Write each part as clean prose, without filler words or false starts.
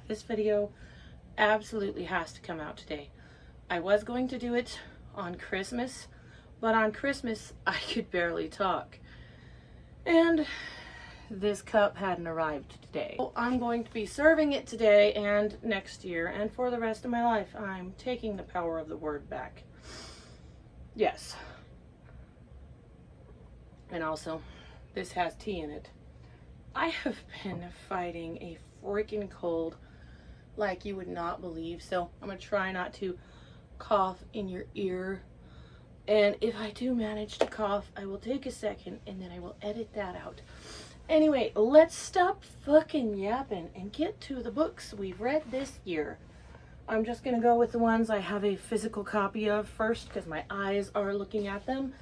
This video absolutely has to come out today. I was going to do it on Christmas, but on Christmas I could barely talk. And this cup hadn't arrived today. So I'm going to be serving it today and next year and for the rest of my life. I'm taking the power of the word back. Yes. And also, this has tea in it. I have been fighting a freaking cold like you would not believe, so I'm gonna try not to cough in your ear. And if I do manage to cough, I will take a second and then I will edit that out. Anyway, let's stop fucking yapping and get to the books we've read this year. I'm just gonna go with the ones I have a physical copy of first because my eyes are looking at them.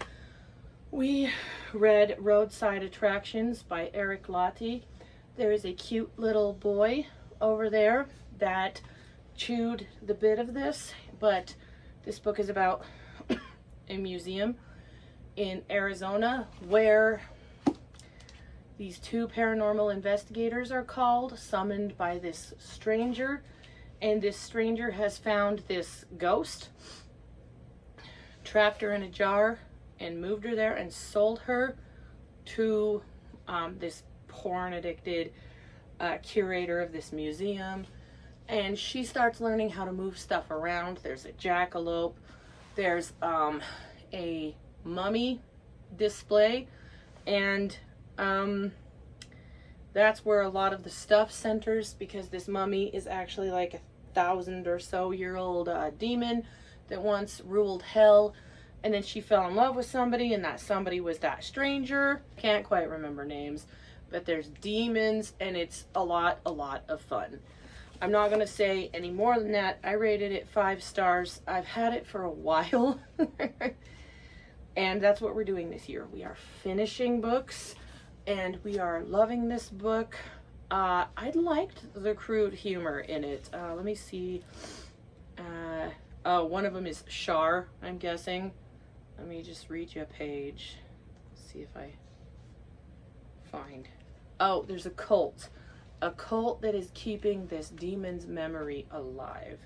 We read Roadside Attractions by Eric Lottie. There is a cute little boy over there that chewed the bit of this, but this book is about a museum in Arizona where these two paranormal investigators are called, summoned by this stranger, and this stranger has found this ghost, trapped her in a jar, and moved her there and sold her to this porn-addicted curator of this museum. And she starts learning how to move stuff around. There's a jackalope. There's a mummy display. And that's where a lot of the stuff centers, because this mummy is actually like 1,000 or so year old demon that once ruled hell. And then she fell in love with somebody, and that somebody was that stranger. Can't quite remember names, but there's demons, and it's a lot of fun. I'm not gonna say any more than that. I rated it 5 stars. I've had it for a while. And that's what we're doing this year. We are finishing books, and we are loving this book. I liked the crude humor in it. Let me see. Oh, one of them is Shar, I'm guessing. Let me just read you a page. See if I find. Oh, there's a cult. A cult that is keeping this demon's memory alive.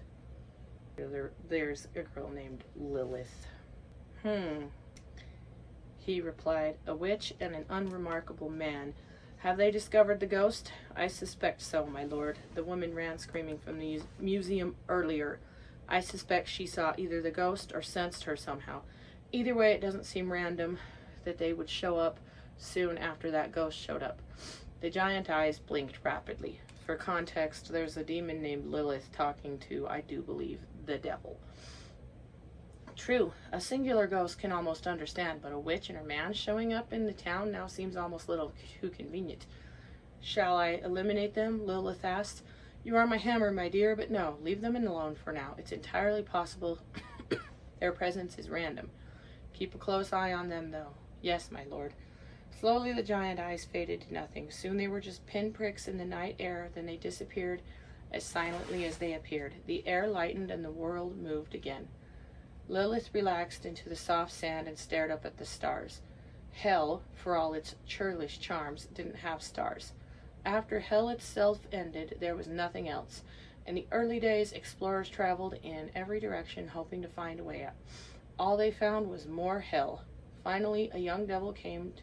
There's a girl named Lilith. He replied, "A witch and an unremarkable man. Have they discovered the ghost?" "I suspect so, my lord. The woman ran screaming from the museum earlier. I suspect she saw either the ghost or sensed her somehow. Either way, it doesn't seem random that they would show up soon after that ghost showed up." The giant eyes blinked rapidly. For context, there's a demon named Lilith talking to, I do believe, the devil. True, a singular ghost can almost understand, but a witch and her man showing up in the town now seems almost a little too convenient. "Shall I eliminate them?" Lilith asked. "You are my hammer, my dear, but no, leave them alone for now. It's entirely possible their presence is random. Keep a close eye on them, though." "Yes, my lord." Slowly the giant eyes faded to nothing. Soon they were just pinpricks in the night air, then they disappeared as silently as they appeared. The air lightened and the world moved again. Lilith relaxed into the soft sand and stared up at the stars. Hell, for all its churlish charms, didn't have stars. After hell itself ended, there was nothing else. In the early days, explorers traveled in every direction, hoping to find a way out. All they found was more hell. Finally, a young devil came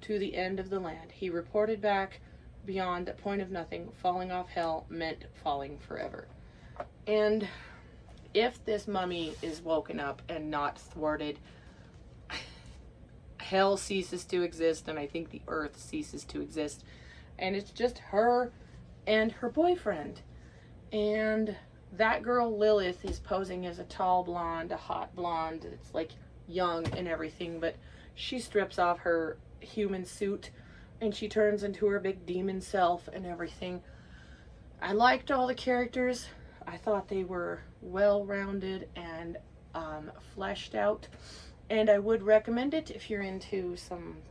to the end of the land. He reported back beyond the point of nothing. Falling off hell meant falling forever. And if this mummy is woken up and not thwarted, hell ceases to exist, and I think the earth ceases to exist. And it's just her and her boyfriend. And that girl Lilith is posing as a tall blonde, a hot blonde. It's like young and everything, but she strips off her human suit and she turns into her big demon self and everything. I liked all the characters. I thought they were well-rounded and fleshed out, and I would recommend it if you're into some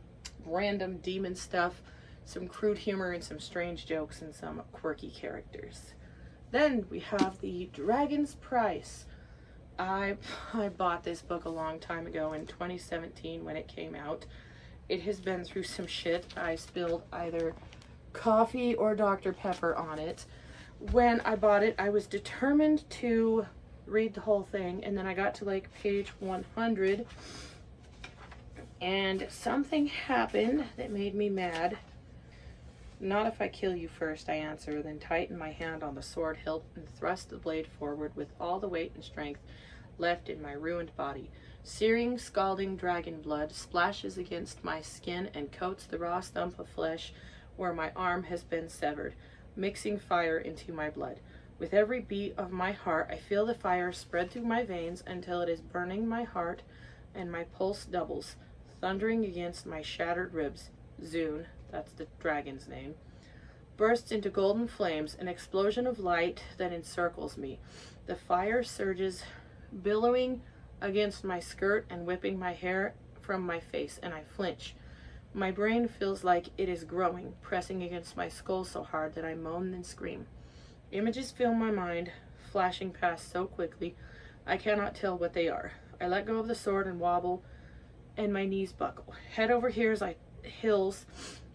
random demon stuff, some crude humor and some strange jokes and some quirky characters. Then we have The Dragon's Price. I bought this book a long time ago in 2017 when it came out. It has been through some shit. I spilled either coffee or Dr. Pepper on it. when I bought it, I was determined to read the whole thing, and then I got to like page 100, and something happened that made me mad. Not if I kill you first, I answer, then tighten my hand on the sword hilt and thrust the blade forward with all the weight and strength left in my ruined body. Searing, scalding dragon blood splashes against my skin and coats the raw stump of flesh where my arm has been severed, mixing fire into my blood. With every beat of my heart, I feel the fire spread through my veins until it is burning my heart, and my pulse doubles, thundering against my shattered ribs. Zune, that's the dragon's name, bursts into golden flames, an explosion of light that encircles me. The fire surges, billowing against my skirt and whipping my hair from my face, and I flinch. My brain feels like it is growing, pressing against my skull so hard that I moan and scream. Images fill my mind, flashing past so quickly, I cannot tell what they are. I let go of the sword and wobble, and my knees buckle. Head over hills,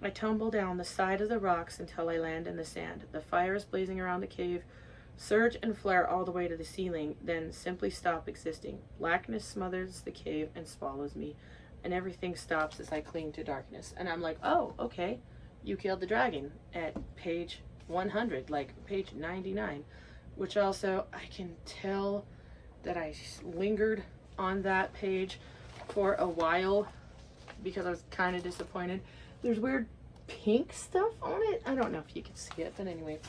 I tumble down the side of the rocks until I land in the sand. The fires blazing around the cave surge and flare all the way to the ceiling, then simply stop existing. Blackness smothers the cave and swallows me, and everything stops as I cling to darkness. And I'm like, oh, okay, you killed the dragon at page 100, like page 99, which also I can tell that I lingered on that page for a while because I was kind of disappointed. There's weird pink stuff on it. I don't know if you can see it, but anyway,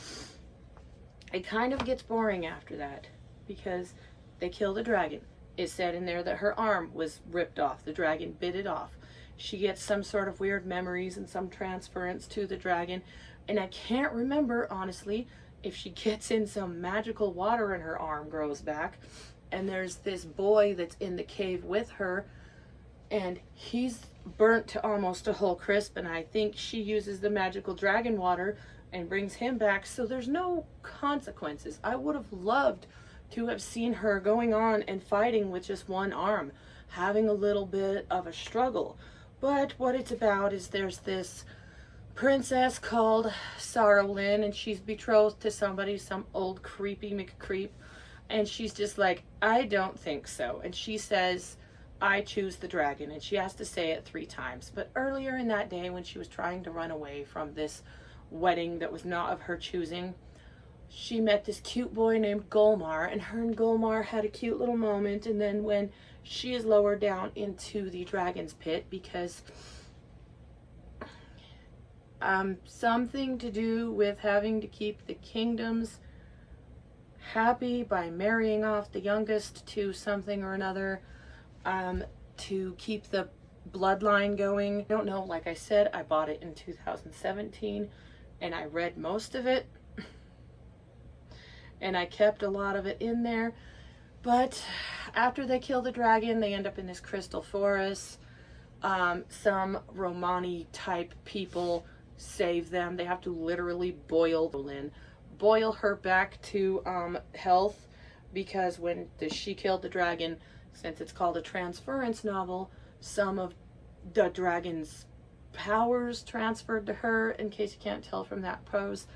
it kind of gets boring after that because they kill the dragon. It said in there that her arm was ripped off. The dragon bit it off. She gets some sort of weird memories and some transference to the dragon. And I can't remember, honestly, if she gets in some magical water and her arm grows back. And there's this boy that's in the cave with her, and he's burnt to almost a whole crisp. And I think she uses the magical dragon water and brings him back. So there's no consequences. I would have loved to have seen her going on and fighting with just one arm, having a little bit of a struggle. But what it's about is there's this princess called Sarolyn, and she's betrothed to somebody, some old creepy McCreep, and she's just like, I don't think so. And she says, I choose the dragon, and she has to say it 3 times. But earlier in that day, when she was trying to run away from this wedding that was not of her choosing, she met this cute boy named Golmar, and her and Golmar had a cute little moment. And then when she is lowered down into the dragon's pit because something to do with having to keep the kingdoms happy by marrying off the youngest to something or another, to keep the bloodline going. I don't know, like I said, I bought it in 2017 and I read most of it and I kept a lot of it in there. But after they kill the dragon, they end up in this crystal forest. Some Romani type people save them. They have to literally boil her back to health, because when she killed the dragon, since it's called a transference novel, some of the dragon's powers transferred to her, in case you can't tell from that prose.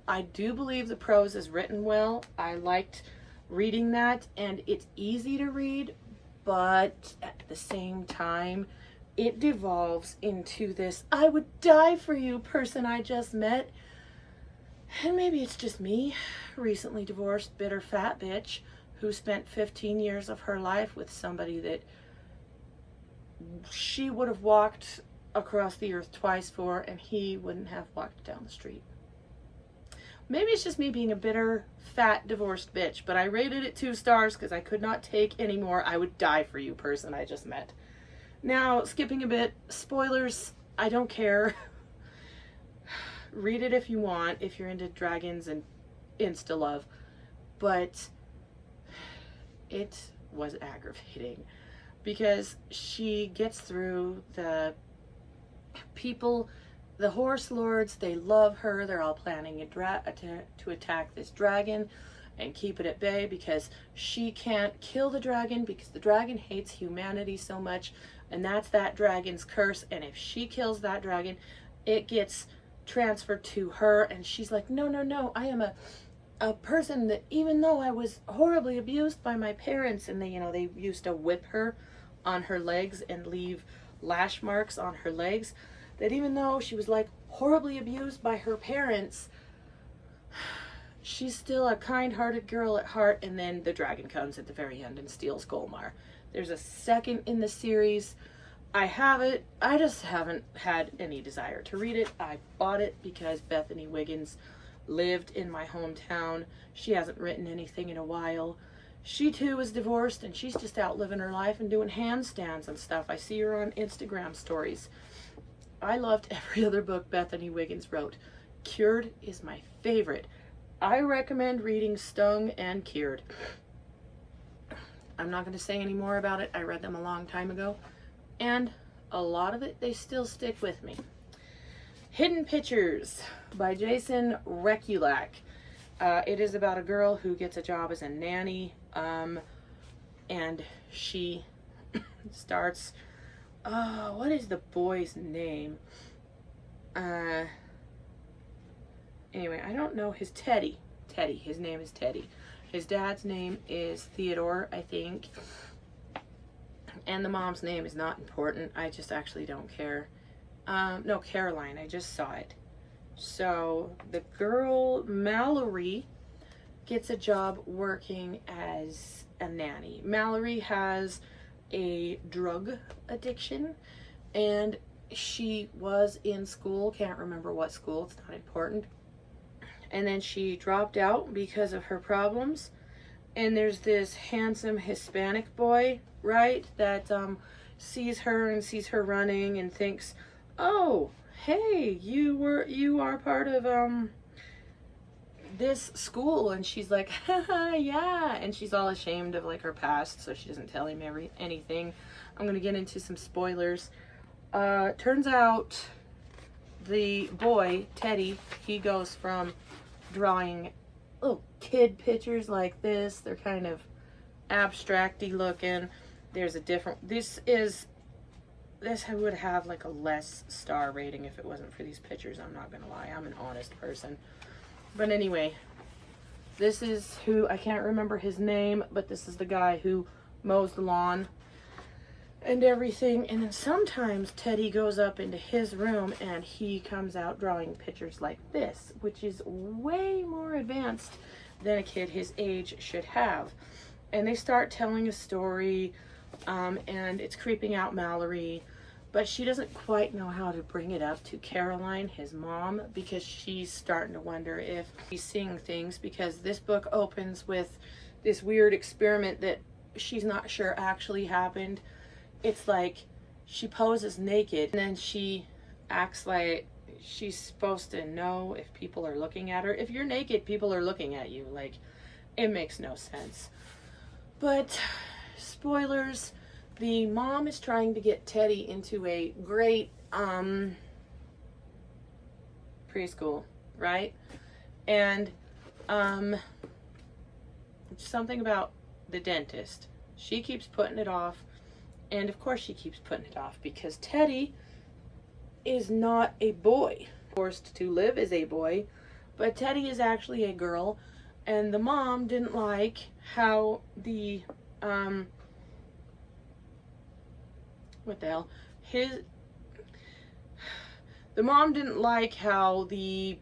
I do believe the prose is written well. I liked reading that, and it's easy to read, but at the same time, it devolves into this I would die for you person I just met. And maybe it's just me, recently divorced, bitter fat bitch, who spent 15 years of her life with somebody that she would have walked across the earth twice for, and he wouldn't have walked down the street. Maybe it's just me being a bitter, fat, divorced bitch, but I rated it 2 stars because I could not take any more I would die for you person I just met. Now, skipping a bit, spoilers, I don't care. Read it if you want, if you're into dragons and insta-love. But it was aggravating because she gets through the people, the horse lords, they love her. They're all planning to attack this dragon and keep it at bay because she can't kill the dragon because the dragon hates humanity so much, and that's that dragon's curse. And if she kills that dragon, it gets transferred to her, and she's like, no, I am a a person that, even though I was horribly abused by my parents, and they used to whip her on her legs and leave lash marks on her legs, that even though she was like horribly abused by her parents, she's still a kind-hearted girl at heart. And then the dragon comes at the very end and steals Golmar. There's a second in the series. I have it. I just haven't had any desire to read it. I bought it because Bethany Wiggins lived in my hometown. She hasn't written anything in a while. She too is divorced, and she's just out living her life and doing handstands and stuff. I see her on Instagram stories. I loved every other book Bethany Wiggins wrote. Cured is my favorite. I recommend reading Stung and Cured. I'm not going to say any more about it. I read them a long time ago, and a lot of it, they still stick with me. Hidden Pictures by Jason Rekulak. It is about a girl who gets a job as a nanny, and she starts, what is the boy's name? Anyway, I don't know. Teddy. His name is Teddy. His dad's name is Theodore, I think. And the mom's name is not important. I just actually don't care. No, Caroline. I just saw it. So the girl, Mallory, gets a job working as a nanny. Mallory has a drug addiction, and she was in school. Can't remember what school. It's not important. And then she dropped out because of her problems. And there's this handsome Hispanic boy, right, that sees her and sees her running and thinks, oh, hey, you are part of this school. And she's like, haha, yeah. And she's all ashamed of like her past, so she doesn't tell him anything. I'm gonna get into some spoilers. Turns out the boy, Teddy, he goes from drawing little kid pictures like this. They're kind of abstracty looking. There's a different, this would have like a less star rating if it wasn't for these pictures. I'm not gonna lie, I'm an honest person. But anyway, this is who, I can't remember his name, but this is the guy who mows the lawn and everything. And then sometimes Teddy goes up into his room and he comes out drawing pictures like this, which is way more advanced than a kid his age should have. And they start telling a story, and it's creeping out Mallory, but she doesn't quite know how to bring it up to Caroline, his mom, because she's starting to wonder if he's seeing things, because this book opens with this weird experiment that she's not sure actually happened. It's like she poses naked and then she acts like she's supposed to know if people are looking at her. If you're naked, people are looking at you. Like, it makes no sense. But spoilers, the mom is trying to get Teddy into a great preschool, right? And something about the dentist. She keeps putting it off. And of course she keeps putting it off because Teddy is not a boy. Forced to live as a boy, but Teddy is actually a girl. And the mom didn't like how the, the mom didn't like how the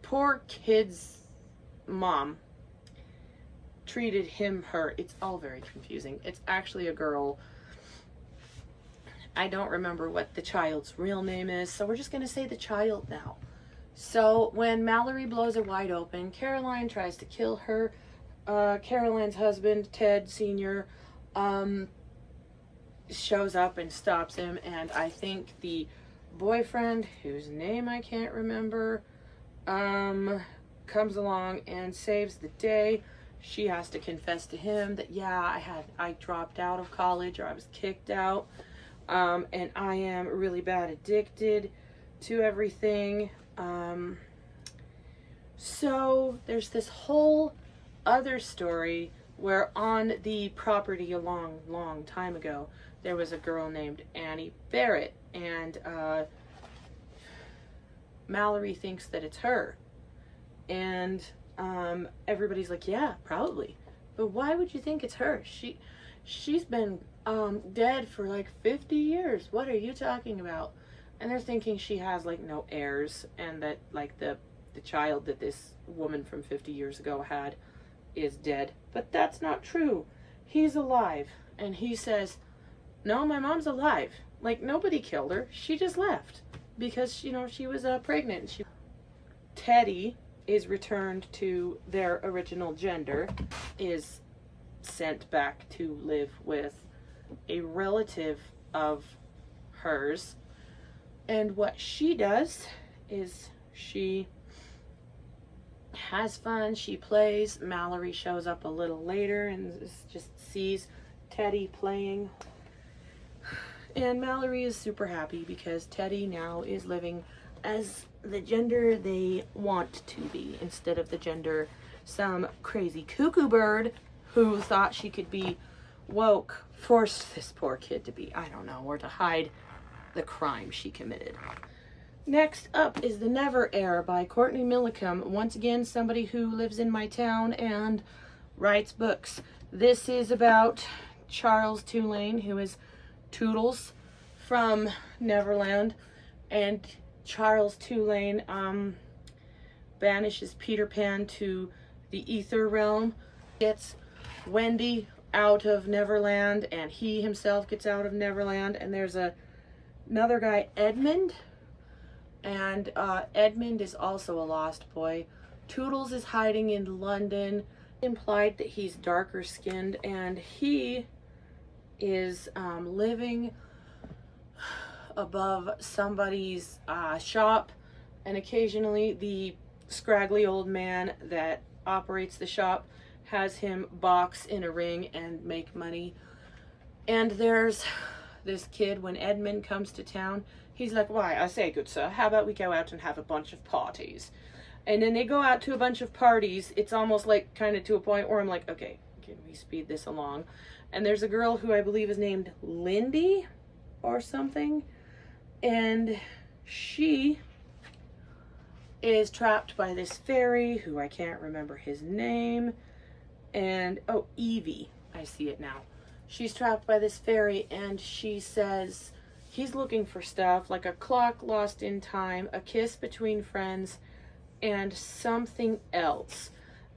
poor kid's mom treated her. It's all very confusing. It's actually a girl. I don't remember what the child's real name is, so we're just going to say the child now. So when Mallory blows her wide open, Caroline tries to kill her. Caroline's husband, Ted Sr., shows up and stops him, and I think the boyfriend, whose name I can't remember, comes along and saves the day. She has to confess to him that, yeah, I dropped out of college, or I was kicked out. And I am really bad addicted to everything. So there's this whole other story where on the property a long time ago, there was a girl named Annie Barrett, and Mallory thinks that it's her. And Everybody's like, yeah, probably. But why would you think it's her? She's been dead for like 50 years. What are you talking about? And they're thinking she has like no heirs, and that like the child that this woman from 50 years ago had is dead. But that's not true. He's alive. And he says, no, my mom's alive. Like, nobody killed her. She just left because, you know, she was pregnant. Teddy is returned to their original gender, is sent back to live with a relative of hers. And what she does is she has fun, she plays. Mallory shows up a little later and just sees Teddy playing. And Mallory is super happy because Teddy now is living as the gender they want to be instead of the gender some crazy cuckoo bird who thought she could be woke forced this poor kid to be. I don't know, or to hide the crime she committed. Next up is The Never Heir by Courtney Millicum. Once again, somebody who lives in my town and writes books. This is about Charles Tulane, who is Toodles from Neverland, and Charles Tulane banishes Peter Pan to the ether realm, gets Wendy out of Neverland, and he himself gets out of Neverland. And there's another guy, Edmund, and Edmund is also a lost boy. Toodles is hiding in London. Implied that he's darker skinned, and he is living above somebody's shop, and occasionally the scraggly old man that operates the shop has him box in a ring and make money. And there's this kid, when Edmund comes to town, he's like, why, I say, good sir, how about we go out and have a bunch of parties? And then they go out to a bunch of parties. It's almost like kind of to a point where I'm like, okay, can we speed this along? And there's a girl who I believe is named Lindy or something, and she is trapped by this fairy who I can't remember his name. And oh, Evie, I see it now. She's trapped by this fairy, and she says he's looking for stuff like a clock lost in time, a kiss between friends, and something else.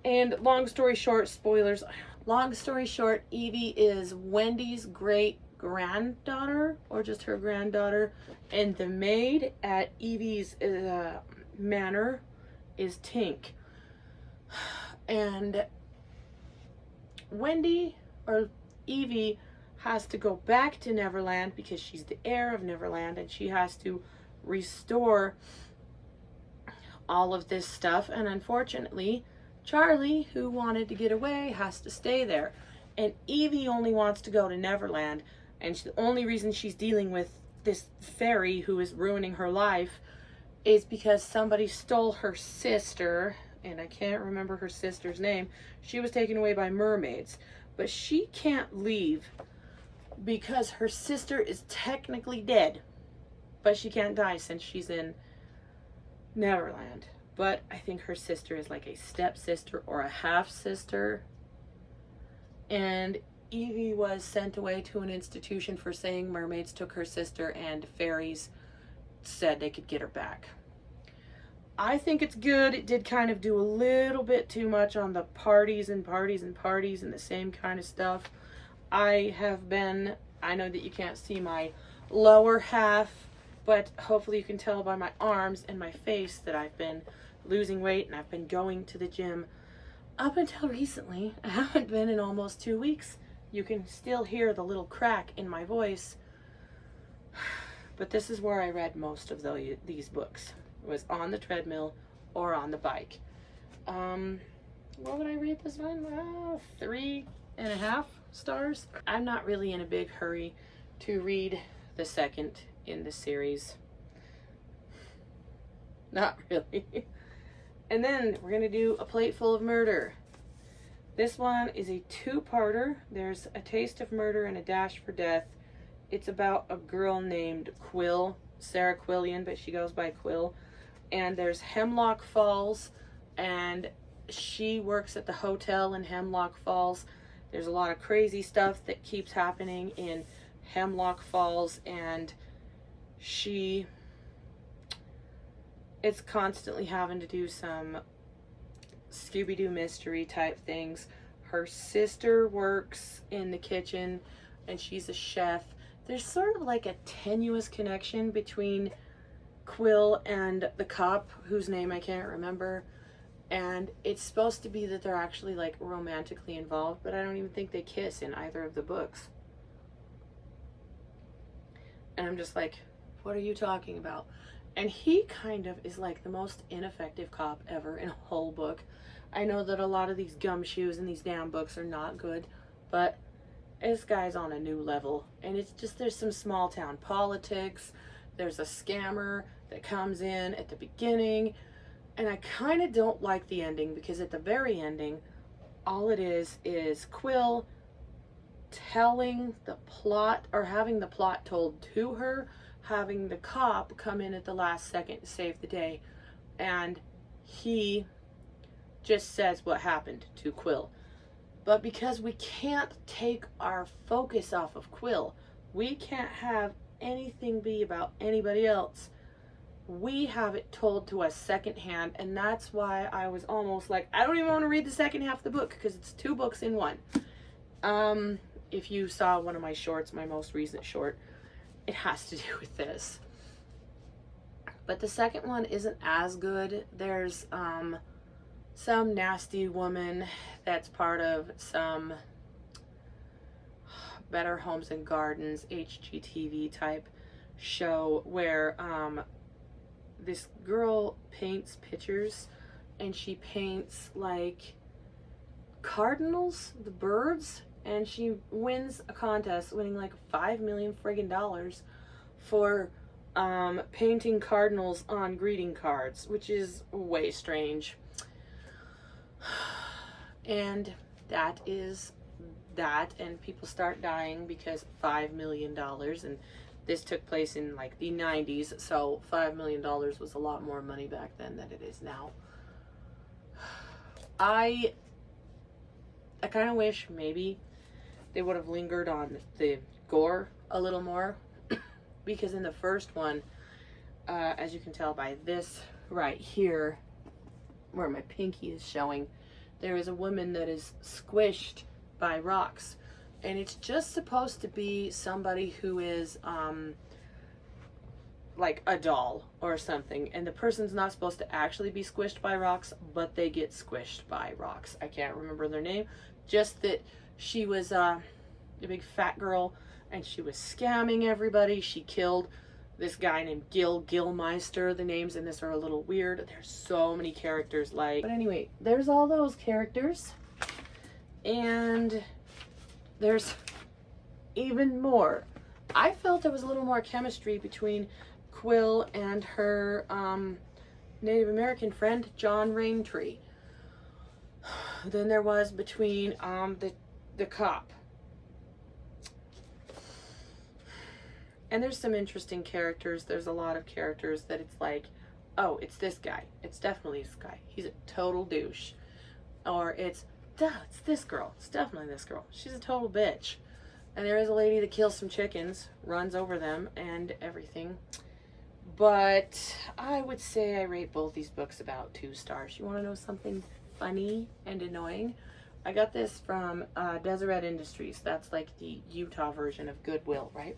And long story short, spoilers, long story short, Evie is Wendy's great granddaughter, or just her granddaughter, and the maid at Evie's manor is Tink. And Wendy, or Evie, has to go back to Neverland because she's the heir of Neverland, and she has to restore all of this stuff. And unfortunately, Charlie, who wanted to get away, has to stay there. And Evie only wants to go to Neverland, and the only reason she's dealing with this fairy who is ruining her life is because somebody stole her sister, and I can't remember her sister's name. She was taken away by mermaids, but she can't leave because her sister is technically dead, but she can't die since she's in Neverland. But I think her sister is like a stepsister or a half-sister. And Evie was sent away to an institution for saying mermaids took her sister and fairies said they could get her back. I think it's good. It did kind of do a little bit too much on the parties and parties and parties and the same kind of stuff. I know that you can't see my lower half, but hopefully you can tell by my arms and my face that I've been losing weight, and I've been going to the gym up until recently. I haven't been in almost 2 weeks. You can still hear the little crack in my voice. But this is where I read most of these books. It was on the treadmill or on the bike. What would I rate this one? 3.5 stars. I'm not really in a big hurry to read the second in the series. Not really. And then we're going to do A Plate Full of Murder. This one is a two-parter. There's A Taste of Murder and A Dash for Death. It's about a girl named Quill, Sarah Quillian, but she goes by Quill. And there's Hemlock Falls and she works at the hotel in Hemlock Falls. There's a lot of crazy stuff that keeps happening in Hemlock Falls, and it's constantly having to do some Scooby-Doo mystery type things. Her sister works in the kitchen and she's a chef. There's sort of like a tenuous connection between Quill and the cop whose name I can't remember, and it's supposed to be that they're actually like romantically involved, but I don't even think they kiss in either of the books. And I'm just like, what are you talking about? And he kind of is like the most ineffective cop ever in a whole book. I know that a lot of these gumshoes and these damn books are not good, but this guy's on a new level. And it's just, there's some small town politics. There's a scammer that comes in at the beginning. And I kind of don't like the ending, because at the very ending, all it is Quill telling the plot, or having the plot told to her, having the cop come in at the last second to save the day, and he just says what happened to Quill. But because we can't take our focus off of Quill, we can't have anything be about anybody else, we have it told to us secondhand, and that's why I was almost like, I don't even want to read the second half of the book, because it's 2 books in one. If you saw one of my shorts, my most recent short, it has to do with this. But the second one isn't as good. There's some nasty woman that's part of some Better Homes and Gardens HGTV type show where this girl paints pictures, and she paints like cardinals, the birds, and she wins a contest, winning like $5 million friggin' dollars for painting cardinals on greeting cards, which is way strange. And that is that, and people start dying because $5 million, and this took place in like the 90s, so $5 million was a lot more money back then than it is now. I kind of wish maybe they would have lingered on the gore a little more, because in the first one, as you can tell by this right here, where my pinky is showing, there is a woman that is squished by rocks, and it's just supposed to be somebody who is like a doll or something, and the person's not supposed to actually be squished by rocks, but they get squished by rocks. I can't remember their name, just that she was a big fat girl, and she was scamming everybody. She killed this guy named Gilmeister. The names in this are a little weird. There's so many characters, like, but anyway, there's all those characters, and there's even more. I felt there was a little more chemistry between Quill and her Native American friend John Raintree than there was between the cop. And there's some interesting characters. There's a lot of characters that it's like, oh, it's this guy. It's definitely this guy. He's a total douche. Or it's this girl. It's definitely this girl. She's a total bitch. And there is a lady that kills some chickens, runs over them, and everything. But I would say I rate both these books about 2 stars. You want to know something funny and annoying? I got this from Derailed Industries. That's like the Utah version of Goodwill, right?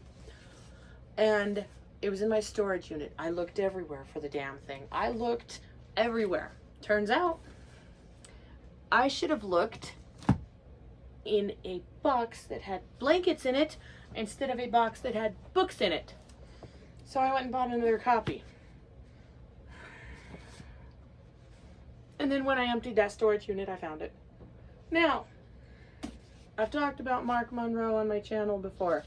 And it was in my storage unit. I looked everywhere for the damn thing. I looked everywhere. Turns out, I should have looked in a box that had blankets in it instead of a box that had books in it. So I went and bought another copy. And then when I emptied that storage unit, I found it. Now, I've talked about Mark Monroe on my channel before.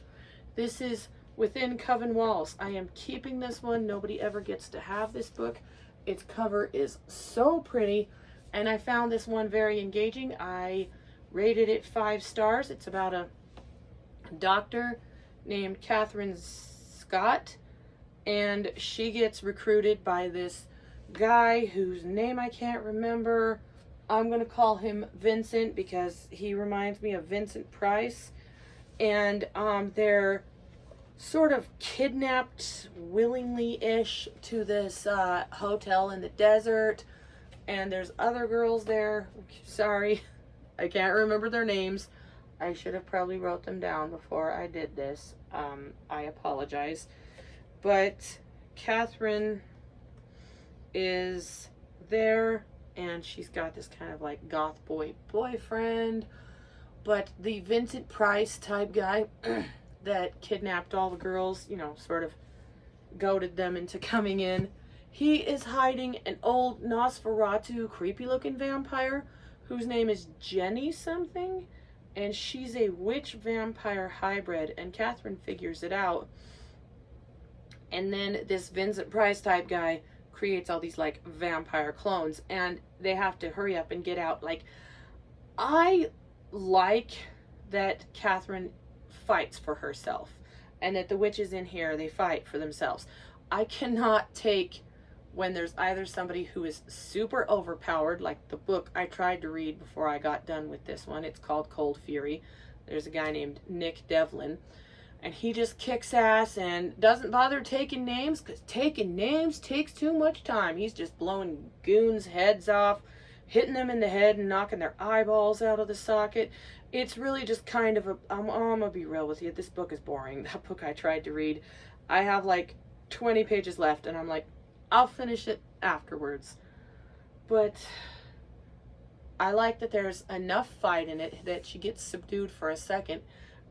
This is Within Coven Walls. I am keeping this one. Nobody ever gets to have this book. Its cover is so pretty, and I found this one very engaging. I rated it 5 stars. It's about a doctor named Catherine Scott, and she gets recruited by this guy whose name I can't remember, I'm going to call him Vincent because he reminds me of Vincent Price. And they're sort of kidnapped willingly-ish to this hotel in the desert. And there's other girls there. Sorry, I can't remember their names. I should have probably wrote them down before I did this. I apologize. But Catherine is there, and she's got this kind of like goth boy boyfriend. But the Vincent Price type guy that kidnapped all the girls, you know, sort of goaded them into coming in, he is hiding an old Nosferatu creepy looking vampire whose name is Jenny something. And she's a witch vampire hybrid, and Catherine figures it out. And then this Vincent Price type guy creates all these like vampire clones, and they have to hurry up and get out. Like, I like that Catherine fights for herself, and that the witches in here, they fight for themselves. I cannot take when there's either somebody who is super overpowered, like the book I tried to read before I got done with this one. It's called Cold Fury. There's a guy named Nick Devlin, and he just kicks ass and doesn't bother taking names, because taking names takes too much time. He's just blowing goons' heads off, hitting them in the head and knocking their eyeballs out of the socket. It's really just kind of a, I'm gonna be real with you, this book is boring. That book I tried to read, I have like 20 pages left, and I'm like, I'll finish it afterwards. But I like that there's enough fight in it that she gets subdued for a second,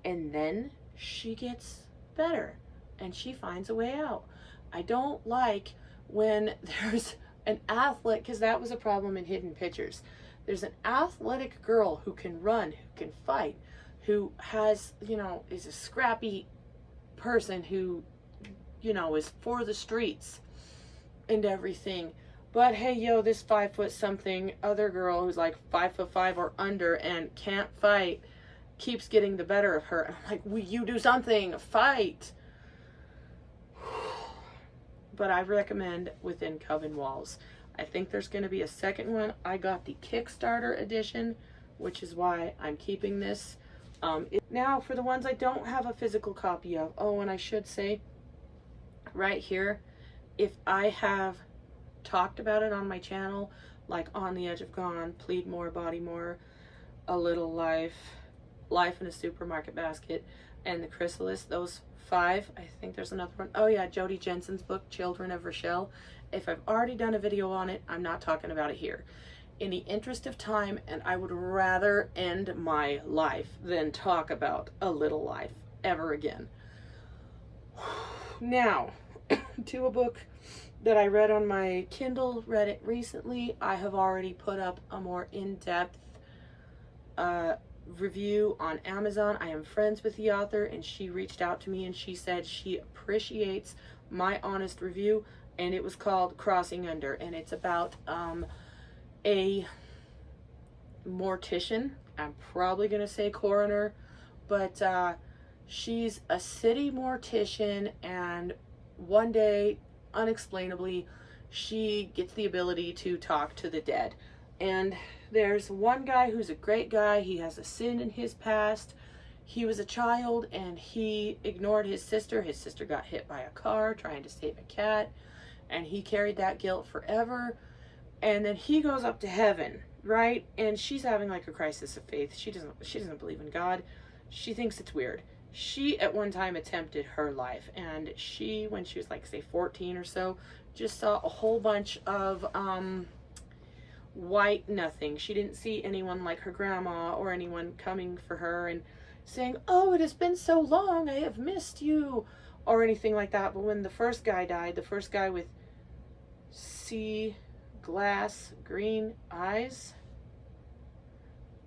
and then she gets better and she finds a way out. I don't like when there's an athlete, because that was a problem in Hidden Pictures. There's an athletic girl who can run, who can fight, who has, you know, is a scrappy person who, you know, is for the streets and everything. But hey, yo, this 5 foot something other girl who's like 5'5" or under and can't fight keeps getting the better of her. And I'm like, will you do something? Fight. But I recommend Within Coven Walls. I think there's going to be a second one. I got the Kickstarter edition, which is why I'm keeping this. Now, for the ones I don't have a physical copy of, oh, and I should say, right here, if I have talked about it on my channel, like On the Edge of Gone, Plead More, Body More, A Little Life, Life in a Supermarket Basket, and The Chrysalis, those 5, I think there's another one. Oh yeah, Jody Jensen's book, Children of Rochelle. If I've already done a video on it, I'm not talking about it here. In the interest of time, and I would rather end my life than talk about A Little Life ever again. Now, to a book that I read on my Kindle, read it recently. I have already put up a more in-depth review on Amazon. I am friends with the author, and she reached out to me and she said she appreciates my honest review, and it was called Crossing Under, and it's about a mortician. I'm probably gonna say coroner, but she's a city mortician, and one day, unexplainably, she gets the ability to talk to the dead. And there's one guy who's a great guy. He has a sin in his past. He was a child and he ignored his sister. His sister got hit by a car trying to save a cat, and he carried that guilt forever. And then he goes up to heaven, right? And she's having like a crisis of faith. She doesn't believe in God. She thinks it's weird. She at one time attempted her life, and she, when she was like say 14 or so, just saw a whole bunch of white nothing. She didn't see anyone like her grandma or anyone coming for her and saying, oh, it has been so long, I have missed you, or anything like that. But when the first guy died, the first guy with sea glass green eyes,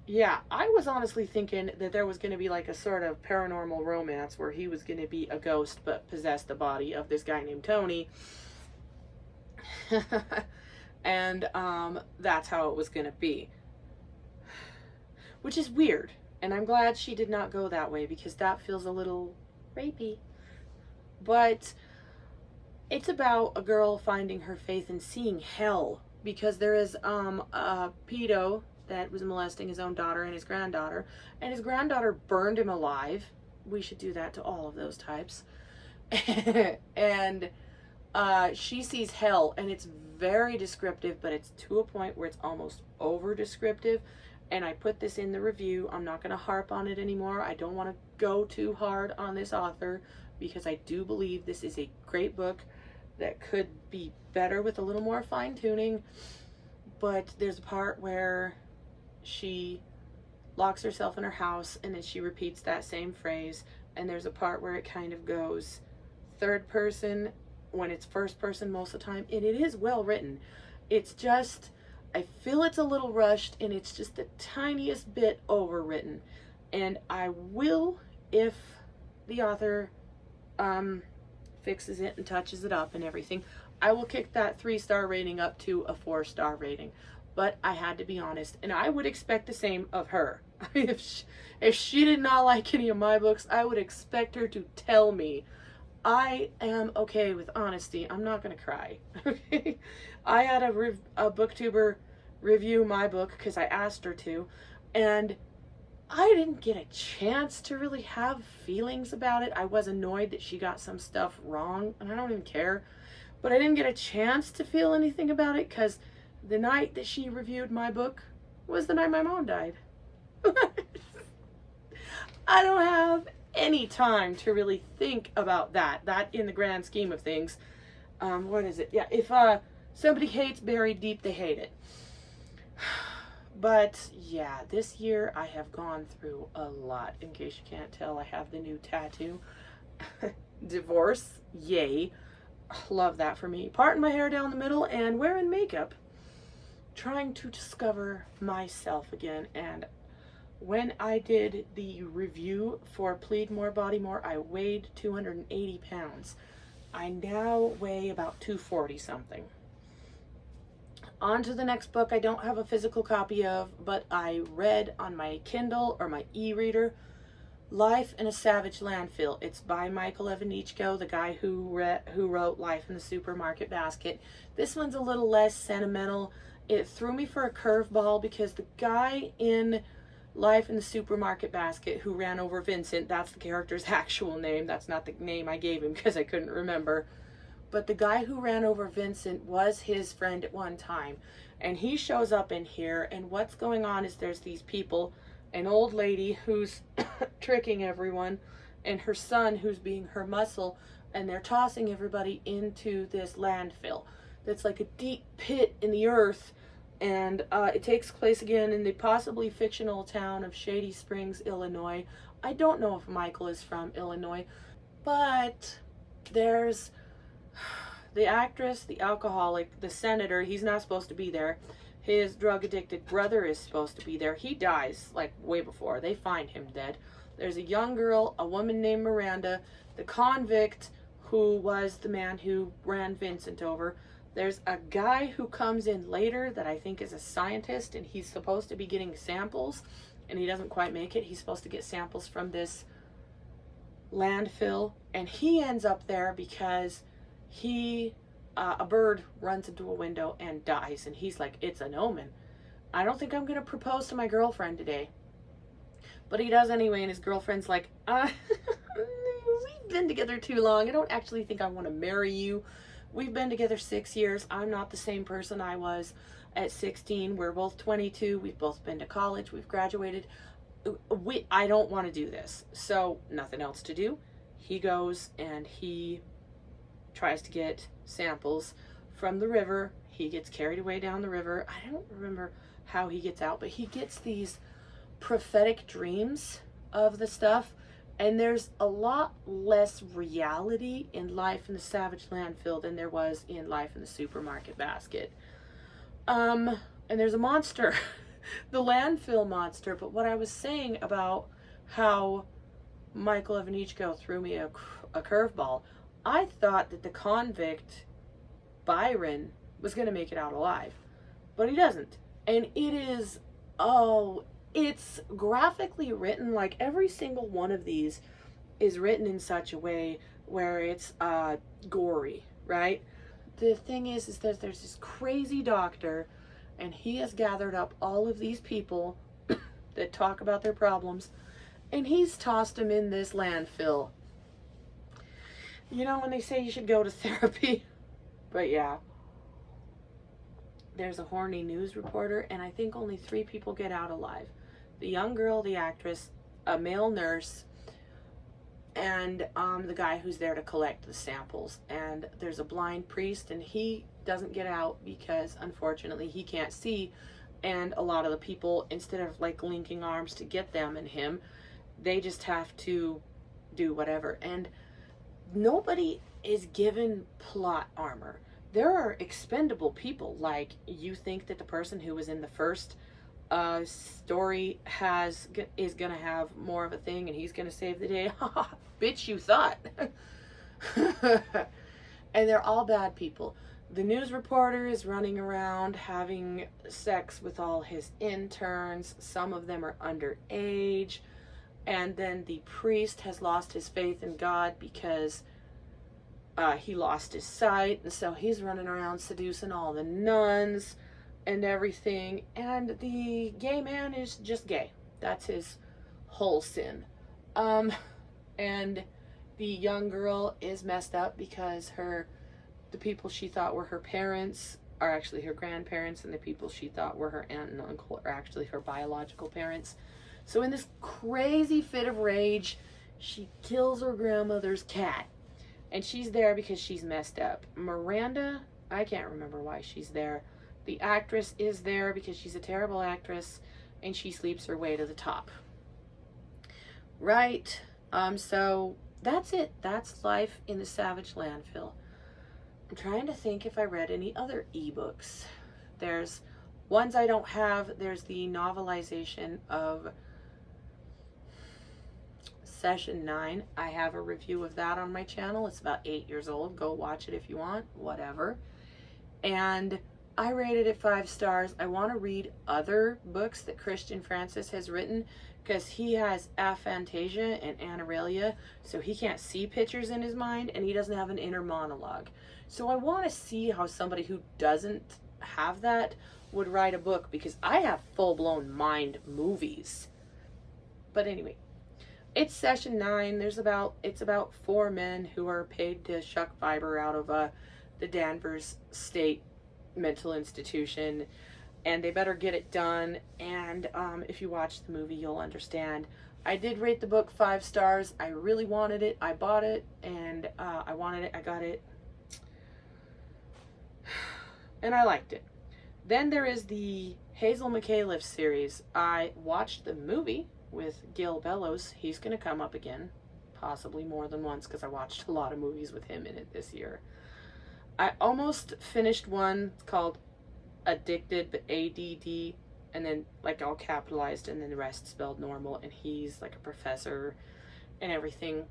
yeah, I was honestly thinking that there was going to be like a sort of paranormal romance where he was going to be a ghost but possess the body of this guy named Tony. And that's how it was going to be. Which is weird. And I'm glad she did not go that way, because that feels a little rapey. But it's about a girl finding her faith and seeing hell because there is a pedo that was molesting his own daughter and his granddaughter burned him alive. We should do that to all of those types. And she sees hell, and it's very descriptive, but it's to a point where it's almost over descriptive. And I put this in the review. I'm not going to harp on it anymore. I don't want to go too hard on this author, because I do believe this is a great book that could be better with a little more fine-tuning. But there's a part where she locks herself in her house, and then she repeats that same phrase, and there's a part where it kind of goes third person when it's first person most of the time, and it is well written. It's just, I feel it's a little rushed, and it's just the tiniest bit overwritten. And I will, if the author fixes it and touches it up and everything, I will kick that 3-star rating up to a 4-star rating. But I had to be honest, and I would expect the same of her. If she did not like any of my books, I would expect her to tell me. I am okay with honesty. I'm not going to cry. Okay? I had a booktuber review my book because I asked her to, and I didn't get a chance to really have feelings about it. I was annoyed that she got some stuff wrong, and I don't even care. But I didn't get a chance to feel anything about it because the night that she reviewed my book was the night my mom died. I don't have any time to really think about that in the grand scheme of things. What is it? Yeah, if somebody hates buried deep, they hate it. But yeah, this year I have gone through a lot. In case you can't tell, I have the new tattoo. Divorce, yay. Love that for me. Parting my hair down the middle and wearing makeup. Trying to discover myself again. And when I did the review for Plead More, Body More, I weighed 280 pounds. I now weigh about 240 something. On to the next book I don't have a physical copy of, but I read on my Kindle or my e-reader, Life in a Savage Landfill. It's by Michael Evanichko, the guy who wrote Life in the Supermarket Basket. This one's a little less sentimental. It threw me for a curveball because the guy in Life in the Supermarket Basket who ran over Vincent, that's the character's actual name. That's not the name I gave him because I couldn't remember. But the guy who ran over Vincent was his friend at one time. And he shows up in here, and what's going on is there's these people, an old lady who's tricking everyone, and her son who's being her muscle, and they're tossing everybody into this landfill. That's like a deep pit in the earth, and it takes place again in the possibly fictional town of Shady Springs, Illinois. I don't know if Michael is from Illinois, but there's the actress, the alcoholic, the senator. He's not supposed to be there. His drug-addicted brother is supposed to be there. He dies, like, way before. They find him dead. There's a young girl, a woman named Miranda, the convict who was the man who ran Vincent over. There's a guy who comes in later that I think is a scientist, and he's supposed to be getting samples, and he doesn't quite make it. He's supposed to get samples from this landfill, and he ends up there because a bird runs into a window and dies, and he's like, it's an omen. I don't think I'm going to propose to my girlfriend today. But he does anyway, and his girlfriend's like, we've been together too long. I don't actually think I want to marry you. We've been together 6 years. I'm not the same person I was at 16. We're both 22. We've both been to college. We've graduated. I don't want to do this. So, nothing else to do. He goes and he tries to get samples from the river. He gets carried away down the river. I don't remember how he gets out, but he gets these prophetic dreams of the stuff, and there's a lot less reality in Life in the Savage Landfill than there was in Life in the Supermarket Basket. And there's a monster, the landfill monster. But what I was saying about how Michael Evanichko threw me a curveball, I thought that the convict, Byron, was going to make it out alive. But he doesn't. And it is, it's graphically written. Like, every single one of these is written in such a way where it's gory, right? the thing is that there's this crazy doctor, and he has gathered up all of these people that talk about their problems, and he's tossed them in this landfill. You know, when they say you should go to therapy. But yeah. There's a horny news reporter, and I think only 3 people get out alive. The young girl, the actress, a male nurse, and the guy who's there to collect the samples. And there's a blind priest, and he doesn't get out because, unfortunately, he can't see. And a lot of the people, instead of like linking arms to get them and him, they just have to do whatever. And nobody is given plot armor. There are expendable people. Like, you think that the person who was in the first story is gonna have more of a thing, and he's gonna save the day. Bitch, you thought. And they're all bad people. The news reporter is running around having sex with all his interns. Some of them are underage. And then the priest has lost his faith in God because he lost his sight, and so he's running around seducing all the nuns and everything. And the gay man is just gay. That's his whole sin. And the young girl is messed up because the people she thought were her parents are actually her grandparents, and the people she thought were her aunt and uncle are actually her biological parents. So in this crazy fit of rage, she kills her grandmother's cat. And she's there because she's messed up. Miranda, I can't remember why she's there. The actress is there because she's a terrible actress, and she sleeps her way to the top. Right. So that's it. That's life in the Savage Landfill. I'm trying to think if I read any other ebooks. There's ones I don't have. There's the novelization of Session 9. I have a review of that on my channel. It's about 8 years old. Go watch it if you want. Whatever. And I rated it 5 stars. I want to read other books that Christian Francis has written, because he has aphantasia and anauralia, so he can't see pictures in his mind, and he doesn't have an inner monologue. So I want to see how somebody who doesn't have that would write a book, because I have full-blown mind movies. But anyway, it's Session 9. It's about 4 men who are paid to shuck fiber out of the Danvers State Mental Institution, and they better get it done. And if you watch the movie, you'll understand. I did rate the book 5 stars. I really wanted it. I bought it, and I wanted it. I got it, and I liked it. Then there is the Hazel McAuliffe series. I watched the movie with Gil Bellows. He's going to come up again, possibly more than once, because I watched a lot of movies with him in it this year. I almost finished one called Addicted, but ADD, and then like all capitalized, and then the rest spelled normal, and he's like a professor and everything.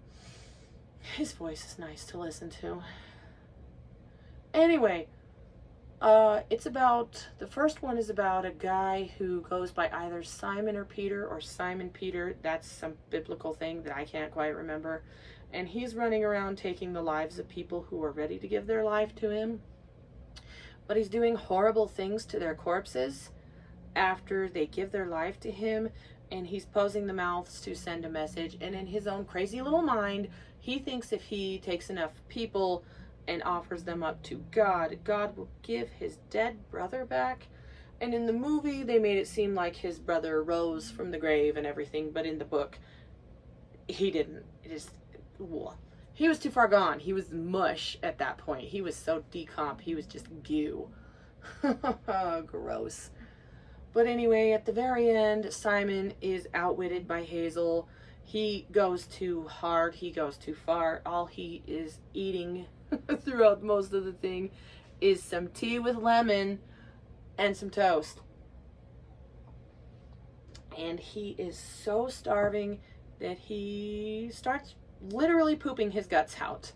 His voice is nice to listen to. Anyway, the first one is about a guy who goes by either Simon or Peter, or Simon Peter. That's some biblical thing that I can't quite remember. And he's running around taking the lives of people who are ready to give their life to him. But he's doing horrible things to their corpses after they give their life to him. And he's posing the mouths to send a message. And in his own crazy little mind, he thinks if he takes enough people and offers them up to God, God will give his dead brother back. And in the movie, they made it seem like his brother rose from the grave and everything. But in the book, he didn't. He was too far gone. He was mush at that point. He was so decomp. He was just goo. Gross. But anyway, at the very end, Simon is outwitted by Hazel. He goes too hard. He goes too far. All he is eating throughout most of the thing is some tea with lemon and some toast. And he is so starving that he starts literally pooping his guts out.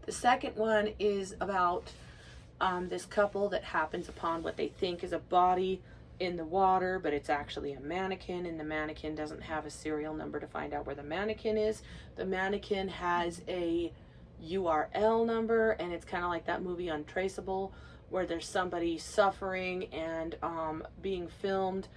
The second one is about this couple that happens upon what they think is a body in the water, but it's actually a mannequin, and the mannequin doesn't have a serial number to find out where the mannequin is. The mannequin has a URL number, and it's kind of like that movie Untraceable, where there's somebody suffering and being filmed.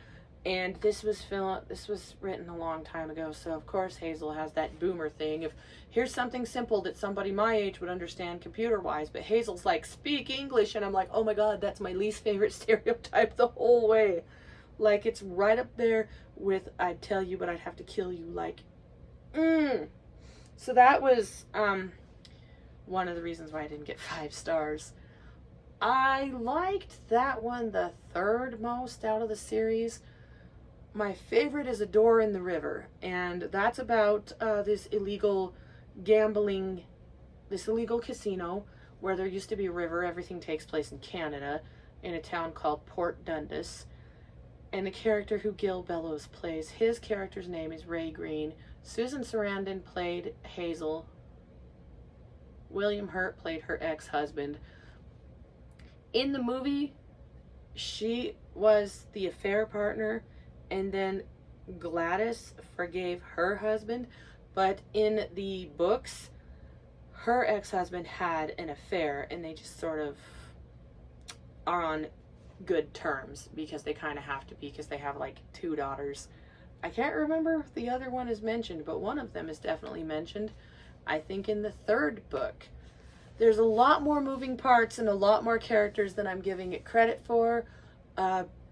And this was written a long time ago, so of course Hazel has that boomer thing of, here's something simple that somebody my age would understand computer-wise, but Hazel's like, speak English, and I'm like, oh my god, that's my least favorite stereotype the whole way. Like, it's right up there with, I'd tell you, but I'd have to kill you, like, So that was one of the reasons why I didn't get 5 stars. I liked that one the third most out of the series. My favorite is A Door in the River, and that's about this illegal gambling, this illegal casino where there used to be a river. Everything takes place in Canada, in a town called Port Dundas. And the character who Gil Bellows plays, his character's name is Ray Green. Susan Sarandon played Hazel. William Hurt played her ex-husband. In the movie, she was the affair partner, and then Gladys forgave her husband. But in the books, her ex-husband had an affair, and they just sort of are on good terms, because they kind of have to be, because they have like 2 daughters. I can't remember if the other one is mentioned, but one of them is definitely mentioned, I think, in the 3rd book. There's a lot more moving parts and a lot more characters than I'm giving it credit for.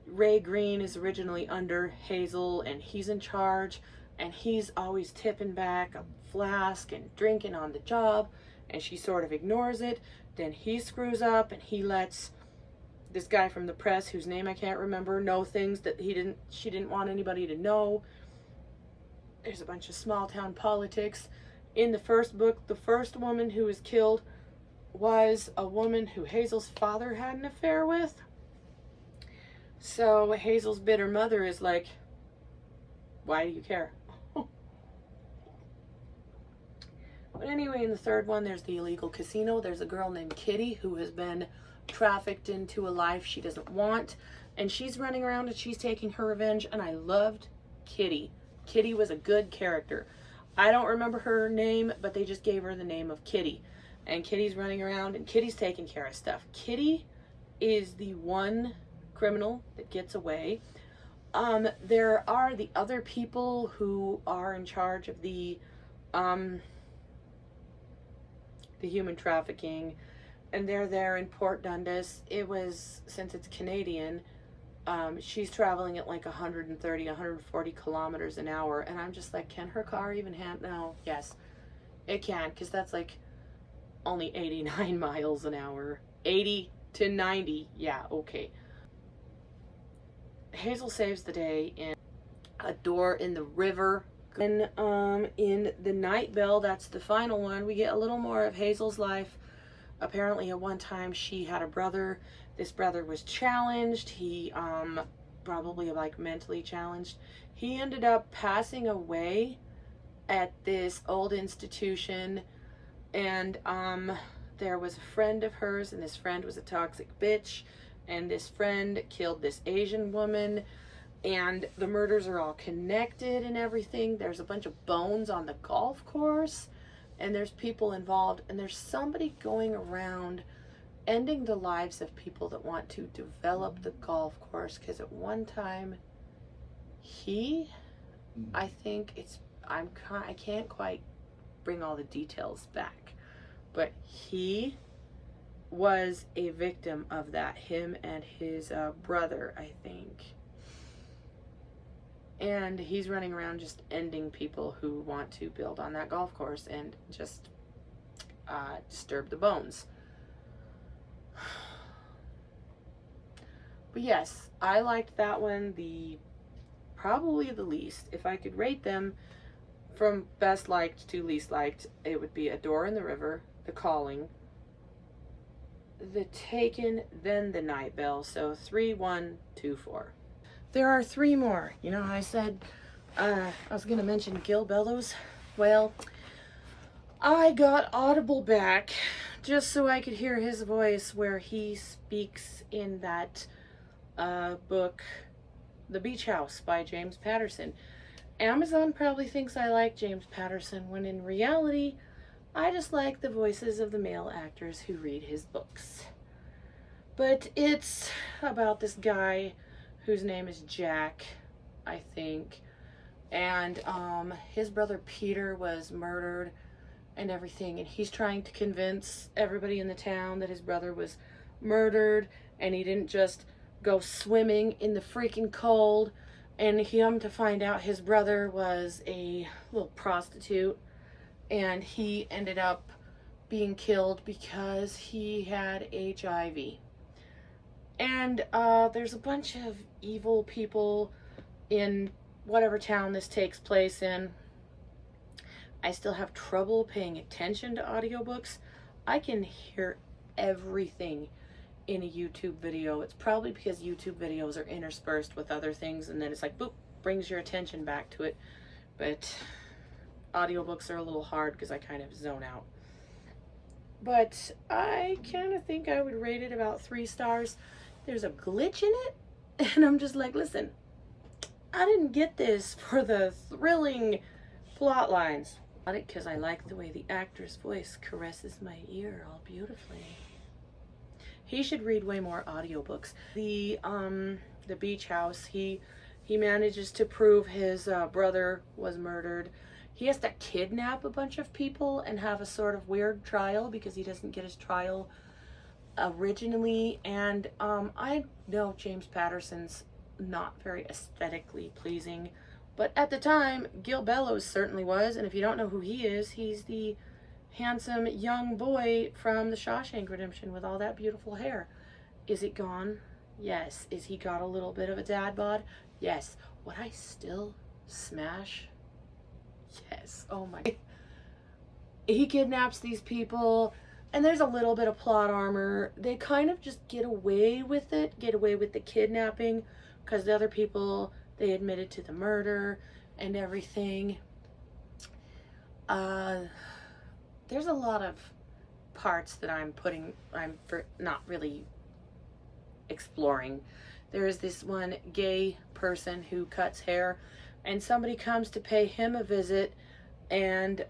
Ray Green is originally under Hazel, and he's in charge, and he's always tipping back a flask and drinking on the job, and she sort of ignores it. Then he screws up, and he lets this guy from the press, whose name I can't remember, know things that she didn't want anybody to know. There's a bunch of small town politics. In the 1st book, the first woman who was killed was a woman who Hazel's father had an affair with. So Hazel's bitter mother is like, why do you care? But anyway, in the 3rd one, there's the illegal casino. There's a girl named Kitty who has been trafficked into a life she doesn't want, and she's running around and she's taking her revenge, and I loved Kitty. Kitty was a good character. I don't remember her name, but they just gave her the name of Kitty, and Kitty's running around and Kitty's taking care of stuff. Kitty is the one criminal that gets away. There are the other people who are in charge of the human trafficking, and they're there in Port Dundas. It was, since it's Canadian, she's traveling at like 130, 140 kilometers an hour, and I'm just like, can her car even handle? No, yes, it can, because that's like only 89 miles an hour. 80 to 90, yeah, okay. Hazel saves the day in A Door in the River. And in The Night Bell, that's the final one, we get a little more of Hazel's life. Apparently at one time she had a brother. This brother was challenged. He probably like mentally challenged. He ended up passing away at this old institution, and there was a friend of hers, and this friend was a toxic bitch, and this friend killed this Asian woman, and the murders are all connected and everything. There's a bunch of bones on the golf course, and there's people involved, and there's somebody going around ending the lives of people that want to develop the golf course, because at one time I think it's, I can't quite bring all the details back, but he was a victim of that, him and his brother, I think. And he's running around just ending people who want to build on that golf course and just disturb the bones. But yes, I liked that one probably the least. If I could rate them from best liked to least liked, it would be A Door in the River, The Calling, The Taken, then The Night Bell. So 3, 1, 2, 4. There are 3 more. You know how I said I was going to mention Gil Bellows? Well, I got Audible back just so I could hear his voice where he speaks in that book, The Beach House by James Patterson. Amazon probably thinks I like James Patterson, when in reality, I just like the voices of the male actors who read his books. But it's about this guy whose name is Jack, I think. And his brother Peter was murdered and everything. And he's trying to convince everybody in the town that his brother was murdered. And he didn't just go swimming in the freaking cold. And him to find out his brother was a little prostitute. And he ended up being killed because he had HIV. And there's a bunch of evil people in whatever town this takes place in. I still have trouble paying attention to audiobooks. I can hear everything in a YouTube video. It's probably because YouTube videos are interspersed with other things, and then it's like, boop, brings your attention back to it. But audiobooks are a little hard because I kind of zone out. But I kind of think I would rate it about 3 stars. There's a glitch in it, and I'm just like, listen, I didn't get this for the thrilling plot lines. I got it because I like the way the actor's voice caresses my ear all beautifully. He should read way more audiobooks. The beach house, he manages to prove his brother was murdered. He has to kidnap a bunch of people and have a sort of weird trial because he doesn't get his trial originally. And I know James Patterson's not very aesthetically pleasing, but at the time Gil Bellows certainly was. And if you don't know who he is, he's the handsome young boy from the Shawshank Redemption with all that beautiful hair. Is it gone? Yes. Is he got a little bit of a dad bod? Yes. Would I still smash? Yes. Oh my. He kidnaps these people, and there's a little bit of plot armor. They kind of just get away with it, get away with the kidnapping, because the other people, they admitted to the murder and everything. There's a lot of parts that I'm not really exploring. There is this one gay person who cuts hair, and somebody comes to pay him a visit, and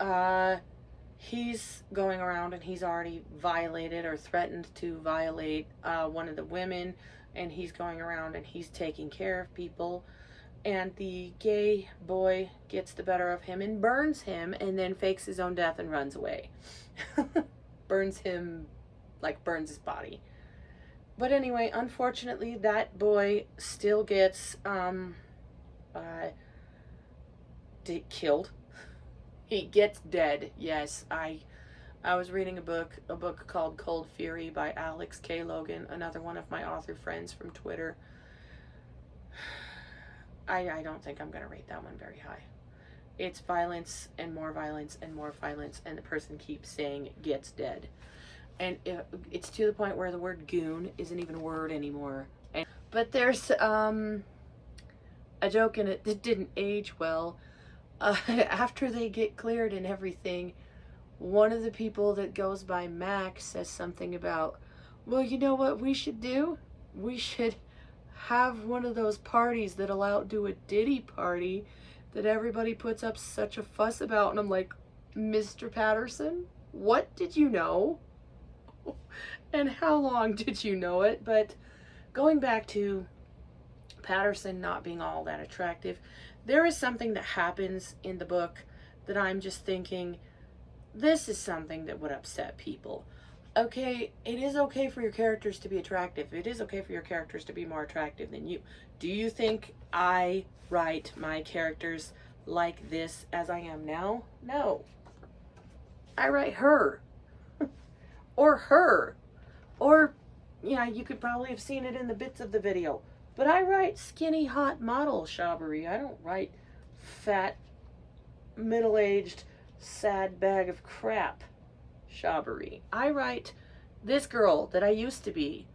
he's going around and he's already violated or threatened to violate one of the women, and he's going around and he's taking care of people, and the gay boy gets the better of him and burns him, and then fakes his own death and runs away. Burns him, like burns his body. But anyway, unfortunately, that boy still gets killed. He gets dead. Yes, I was reading a book called Cold Fury by Alex K. Logan, another one of my author friends from Twitter. I don't think I'm going to rate that one very high. It's violence and more violence and more violence, and the person keeps saying gets dead. And it's to the point where the word goon isn't even a word anymore. But there's a joke in it that didn't age well. After they get cleared and everything, one of the people that goes by Mac says something about, well, you know what we should do? We should have one of those parties that'll outdo a Diddy party that everybody puts up such a fuss about. And I'm like, Mr. Patterson, what did you know? And how long did you know it? But going back to Patterson not being all that attractive, there is something that happens in the book that I'm just thinking, this is something that would upset people. Okay, it is okay for your characters to be attractive. It is okay for your characters to be more attractive than you. Do you think I write my characters like this as I am now? No. I write her. Or her. Or, yeah, you could probably have seen it in the bits of the video. But I write skinny, hot model Shabari. I don't write fat, middle-aged, sad bag of crap Shabari. I write this girl that I used to be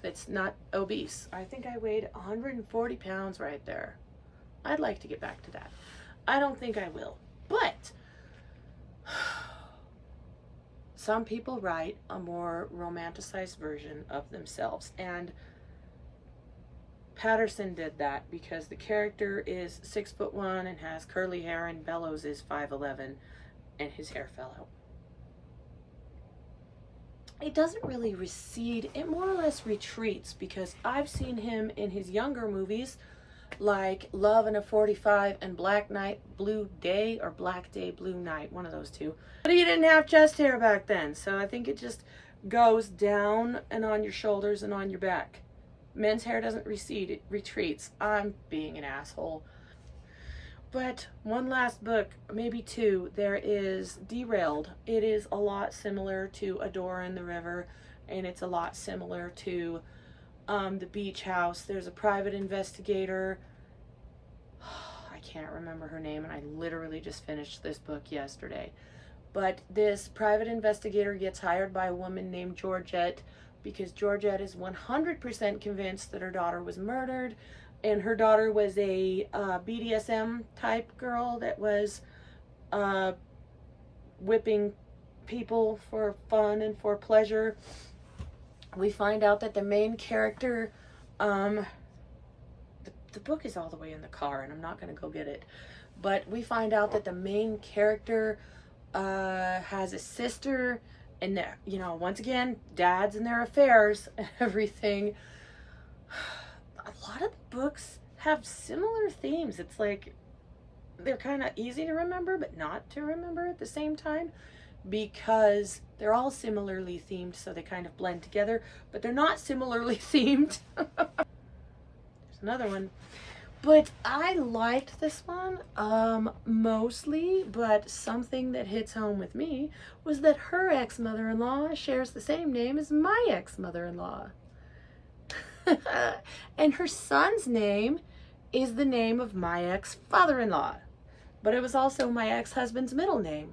that's not obese. I think I weighed 140 pounds right there. I'd like to get back to that. I don't think I will. But some people write a more romanticized version of themselves, and Patterson did that because the character is 6'1" and has curly hair, and Bellows is 5'11", and his hair fell out. It doesn't really recede, it more or less retreats, because I've seen him in his younger movies like Love in a 45 and Black Night, Blue Day, or Black Day, Blue Night, one of those two. But he didn't have chest hair back then, so I think it just goes down and on your shoulders and on your back. Men's hair doesn't recede, it retreats. I'm being an asshole. But one last book, maybe two, there is Derailed. It is a lot similar to A Door in the River, and it's a lot similar to The Beach House. There's a private investigator. I can't remember her name, and I literally just finished this book yesterday. But this private investigator gets hired by a woman named Georgette, because Georgette is 100% convinced that her daughter was murdered, and her daughter was a BDSM type girl that was whipping people for fun and for pleasure. We find out that the main character, the book is all the way in the car and I'm not going to go get it, but we find out that the main character has a sister, and you know, once again, dads and their affairs and everything. A lot of the books have similar themes. It's like they're kind of easy to remember but not to remember at the same time, because they're all similarly themed, so they kind of blend together, but they're not similarly themed. There's another one. But I liked this one mostly, but something that hits home with me was that her ex-mother-in-law shares the same name as my ex-mother-in-law. And her son's name is the name of my ex-father-in-law, but it was also my ex-husband's middle name.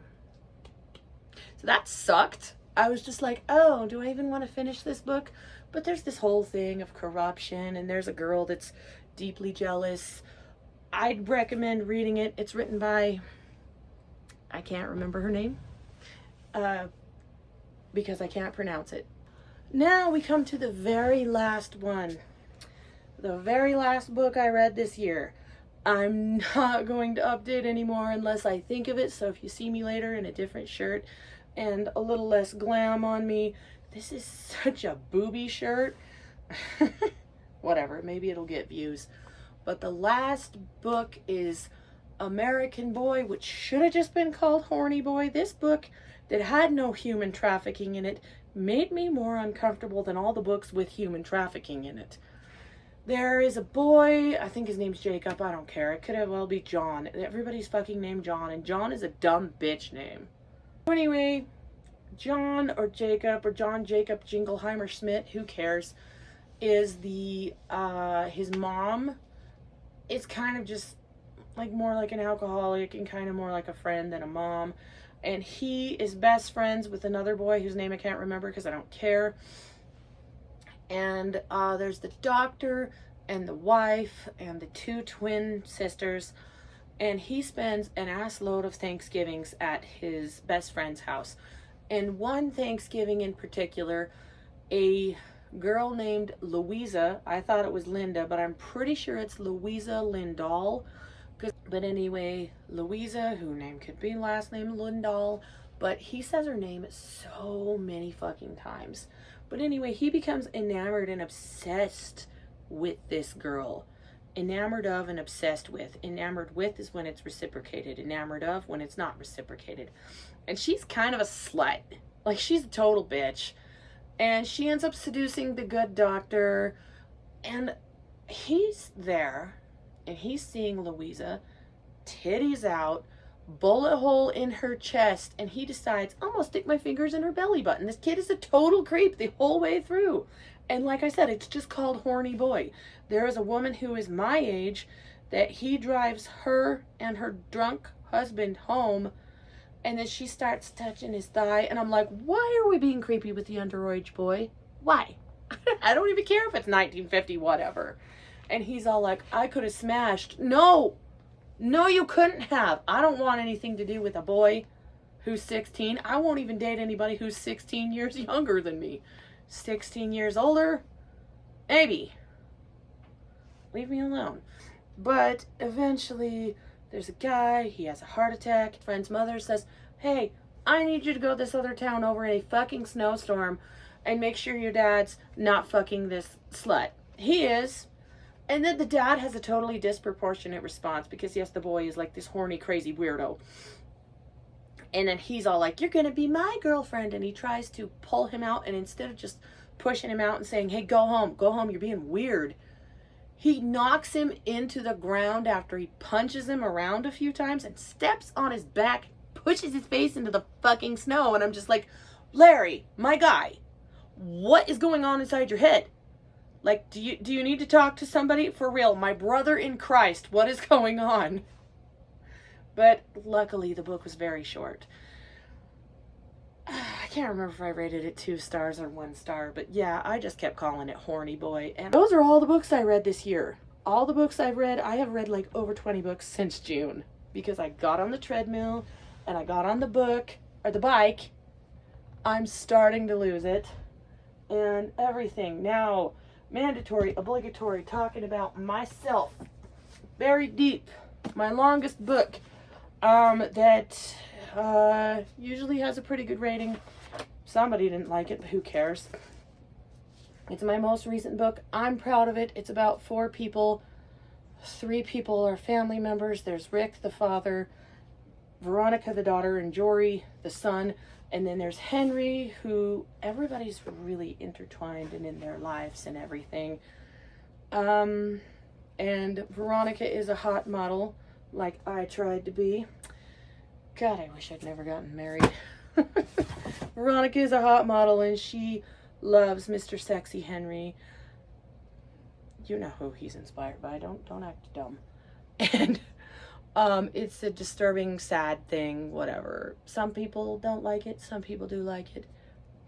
So that sucked. I was just like, oh, do I even want to finish this book? But there's this whole thing of corruption, and there's a girl that's deeply jealous. I'd recommend reading it. It's written by, I can't remember her name, because I can't pronounce it. Now we come to the very last one. The very last book I read this year. I'm not going to update anymore unless I think of it, so if you see me later in a different shirt and a little less glam on me, this is such a booby shirt. Whatever, maybe it'll get views. But the last book is American Boy, which should have just been called Horny Boy. This book that had no human trafficking in it made me more uncomfortable than all the books with human trafficking in it. There is a boy, I think his name's Jacob, I don't care. It could have well be John. Everybody's fucking named John, and John is a dumb bitch name. Anyway, John or Jacob or John Jacob Jingleheimer Schmidt, who cares, is the, his mom is kind of just like more like an alcoholic and kind of more like a friend than a mom. And he is best friends with another boy whose name I can't remember because I don't care. And there's the doctor and the wife and the two twin sisters. And he spends an ass load of Thanksgivings at his best friend's house. And one Thanksgiving in particular, a girl named Louisa, I thought it was Linda, but I'm pretty sure it's Louisa Lindahl. But anyway, Louisa, who name could be last name Lindahl, but he says her name so many fucking times. But anyway, he becomes enamored and obsessed with this girl. Enamored of and obsessed with. Enamored with is when it's reciprocated. Enamored of when it's not reciprocated. And she's kind of a slut. Like, she's a total bitch. And she ends up seducing the good doctor. And he's there. And he's seeing Louisa, titties out, bullet hole in her chest, and he decides, I'm gonna stick my fingers in her belly button. This kid is a total creep the whole way through. And like I said, it's just called Horny Boy. There is a woman who is my age that he drives her and her drunk husband home, and then she starts touching his thigh, and I'm like, why are we being creepy with the underage boy? Why? I don't even care if it's 1950, whatever. And he's all like, I could have smashed. No, you couldn't have. I don't want anything to do with a boy who's 16. I won't even date anybody who's 16 years younger than me. 16 years older, maybe. Leave me alone. But eventually, there's a guy, he has a heart attack. Friend's mother says, hey, I need you to go this other town over a fucking snowstorm and make sure your dad's not fucking this slut. He is. And then the dad has a totally disproportionate response because, yes, the boy is like this horny, crazy weirdo. And then he's all like, you're going to be my girlfriend. And he tries to pull him out. And instead of just pushing him out and saying, hey, go home, you're being weird, he knocks him into the ground after he punches him around a few times and steps on his back, pushes his face into the fucking snow. And I'm just like, Larry, my guy, what is going on inside your head? Like, do you need to talk to somebody? For real, my brother in Christ, what is going on? But luckily, the book was very short. I can't remember if I rated it 2 stars or 1 star, but yeah, I just kept calling it Horny Boy. And those are all the books I read this year. All the books I've read, I have read like over 20 books since June. Because I got on the treadmill, and I got on the bike. I'm starting to lose it. And everything now, mandatory, obligatory, talking about myself, very deep. My longest book, that usually has a pretty good rating. Somebody didn't like it, but who cares? It's my most recent book. I'm proud of it. It's about 4 people. 3 people are family members. There's Rick, the father, Veronica, the daughter, and Jory, the son. And then there's Henry, who everybody's really intertwined and in their lives and everything. And Veronica is a hot model, like I tried to be. God, I wish I'd never gotten married. Veronica is a hot model, and she loves Mr. Sexy Henry. You know who he's inspired by. Don't act dumb. And it's a disturbing, sad thing, whatever. Some people don't like it. Some people do like it.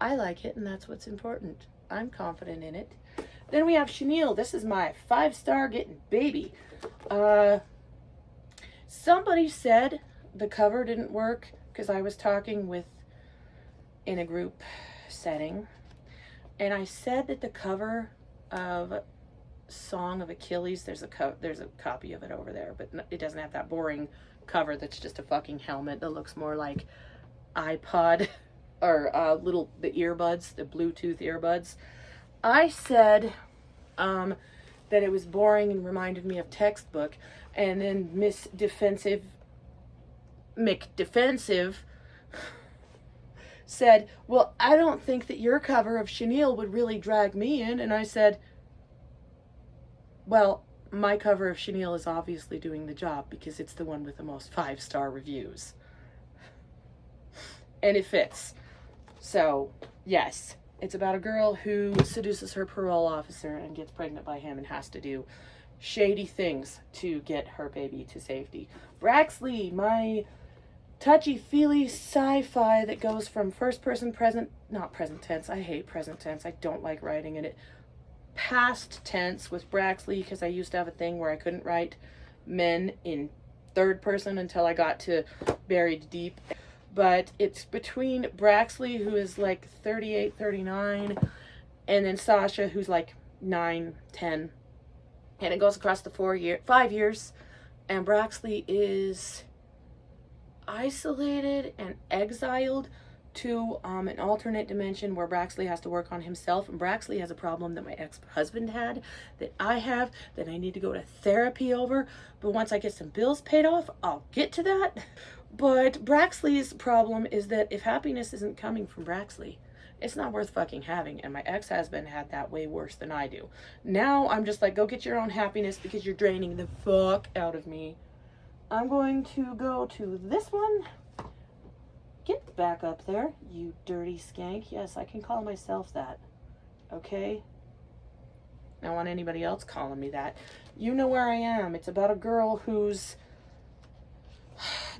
I like it, and that's what's important. I'm confident in it. Then we have Chenille. This is my 5-star getting baby. Somebody said the cover didn't work because I was talking in a group setting. And I said that the cover of Song of Achilles, there's a copy of it over there, but it doesn't have that boring cover that's just a fucking helmet that looks more like iPod or the earbuds, the Bluetooth earbuds. I said that it was boring and reminded me of textbook, and then Miss Defensive McDefensive said, well, I don't think that your cover of Chenille would really drag me in. And I said, well, my cover of Chenille is obviously doing the job because it's the one with the most 5-star reviews. And it fits. So, yes, it's about a girl who seduces her parole officer and gets pregnant by him and has to do shady things to get her baby to safety. Braxley, my touchy-feely sci-fi that goes from first person not present tense, I hate present tense, I don't like writing in it, past tense with Braxley, because I used to have a thing where I couldn't write men in third person until I got to Buried Deep. But it's between Braxley, who is like 38, 39, and then Sasha, who's like 9, 10. And it goes across the 5 years. And Braxley is isolated and exiled to an alternate dimension where Braxley has to work on himself. And Braxley has a problem that my ex-husband had, that I have, that I need to go to therapy over. But once I get some bills paid off, I'll get to that. But Braxley's problem is that if happiness isn't coming from Braxley, it's not worth fucking having. And my ex-husband had that way worse than I do. Now I'm just like, go get your own happiness because you're draining the fuck out of me. I'm going to go to this one. Get back up there, you dirty skank. Yes, I can call myself that. Okay? I don't want anybody else calling me that. You know where I am. It's about a girl whose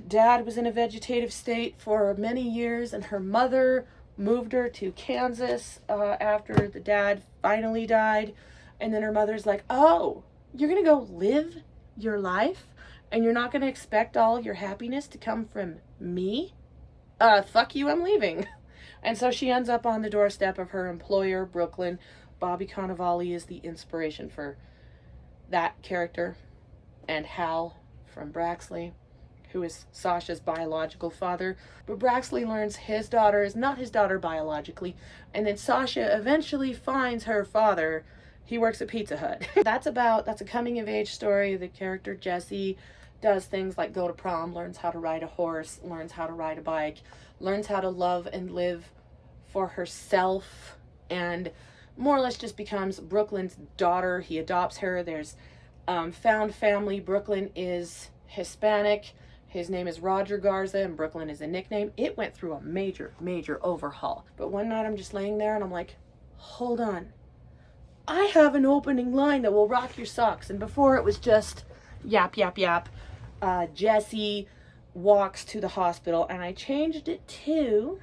dad was in a vegetative state for many years, and her mother moved her to Kansas after the dad finally died. And then her mother's like, oh, you're going to go live your life? And you're not going to expect all your happiness to come from me? Fuck you, I'm leaving. And so she ends up on the doorstep of her employer, Brooklyn. Bobby Cannavale is the inspiration for that character. And Hal from Braxley. who is Sasha's biological father. But Braxley learns his daughter is not his daughter biologically, and then Sasha eventually finds her father. He works at Pizza Hut. That's a coming of age story. The character Jessie does things like go to prom, learns how to ride a horse, learns how to ride a bike, learns how to love and live for herself, and more or less just becomes Brooklyn's daughter. He adopts her. There's found family. Brooklyn is Hispanic. His name is Roger Garza, and Brooklyn is a nickname. It went through a major, major overhaul. But one night I'm just laying there and I'm like, hold on. I have an opening line that will rock your socks. And before it was just yap, yap, yap. Jessie walks to the hospital, and I changed it to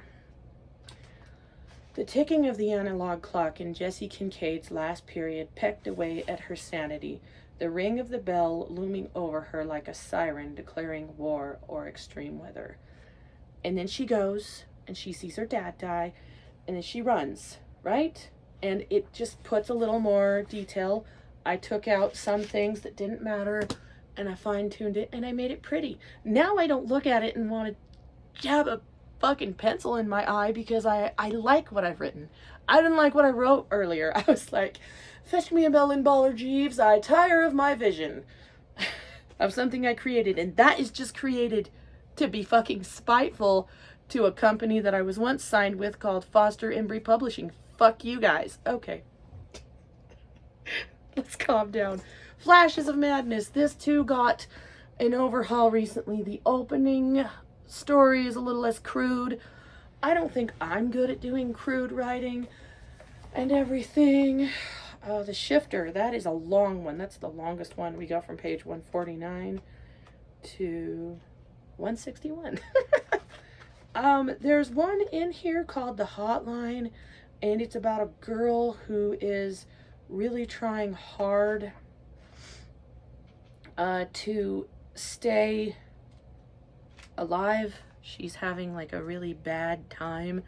the ticking of the analog clock in Jessie Kincaid's last period pecked away at her sanity, the ring of the bell looming over her like a siren declaring war or extreme weather. And then she goes, and she sees her dad die, and then she runs, right? And it just puts a little more detail. I took out some things that didn't matter, and I fine-tuned it, and I made it pretty. Now I don't look at it and want to jab a fucking pencil in my eye because I like what I've written. I didn't like what I wrote earlier. I was like, fetch me a melon baller, Jeeves. I tire of my vision of something I created, and that is just created to be fucking spiteful to a company that I was once signed with called Foster Embry Publishing. Fuck you guys. Okay. Let's calm down. Flashes of Madness. This too got an overhaul recently. The opening story is a little less crude. I don't think I'm good at doing crude writing and everything. The Shifter, that is a long one. That's the longest one. We got from page 149 to 161. There's one in here called The Hotline, and it's about a girl who is really trying hard to stay alive. She's having like a really bad time.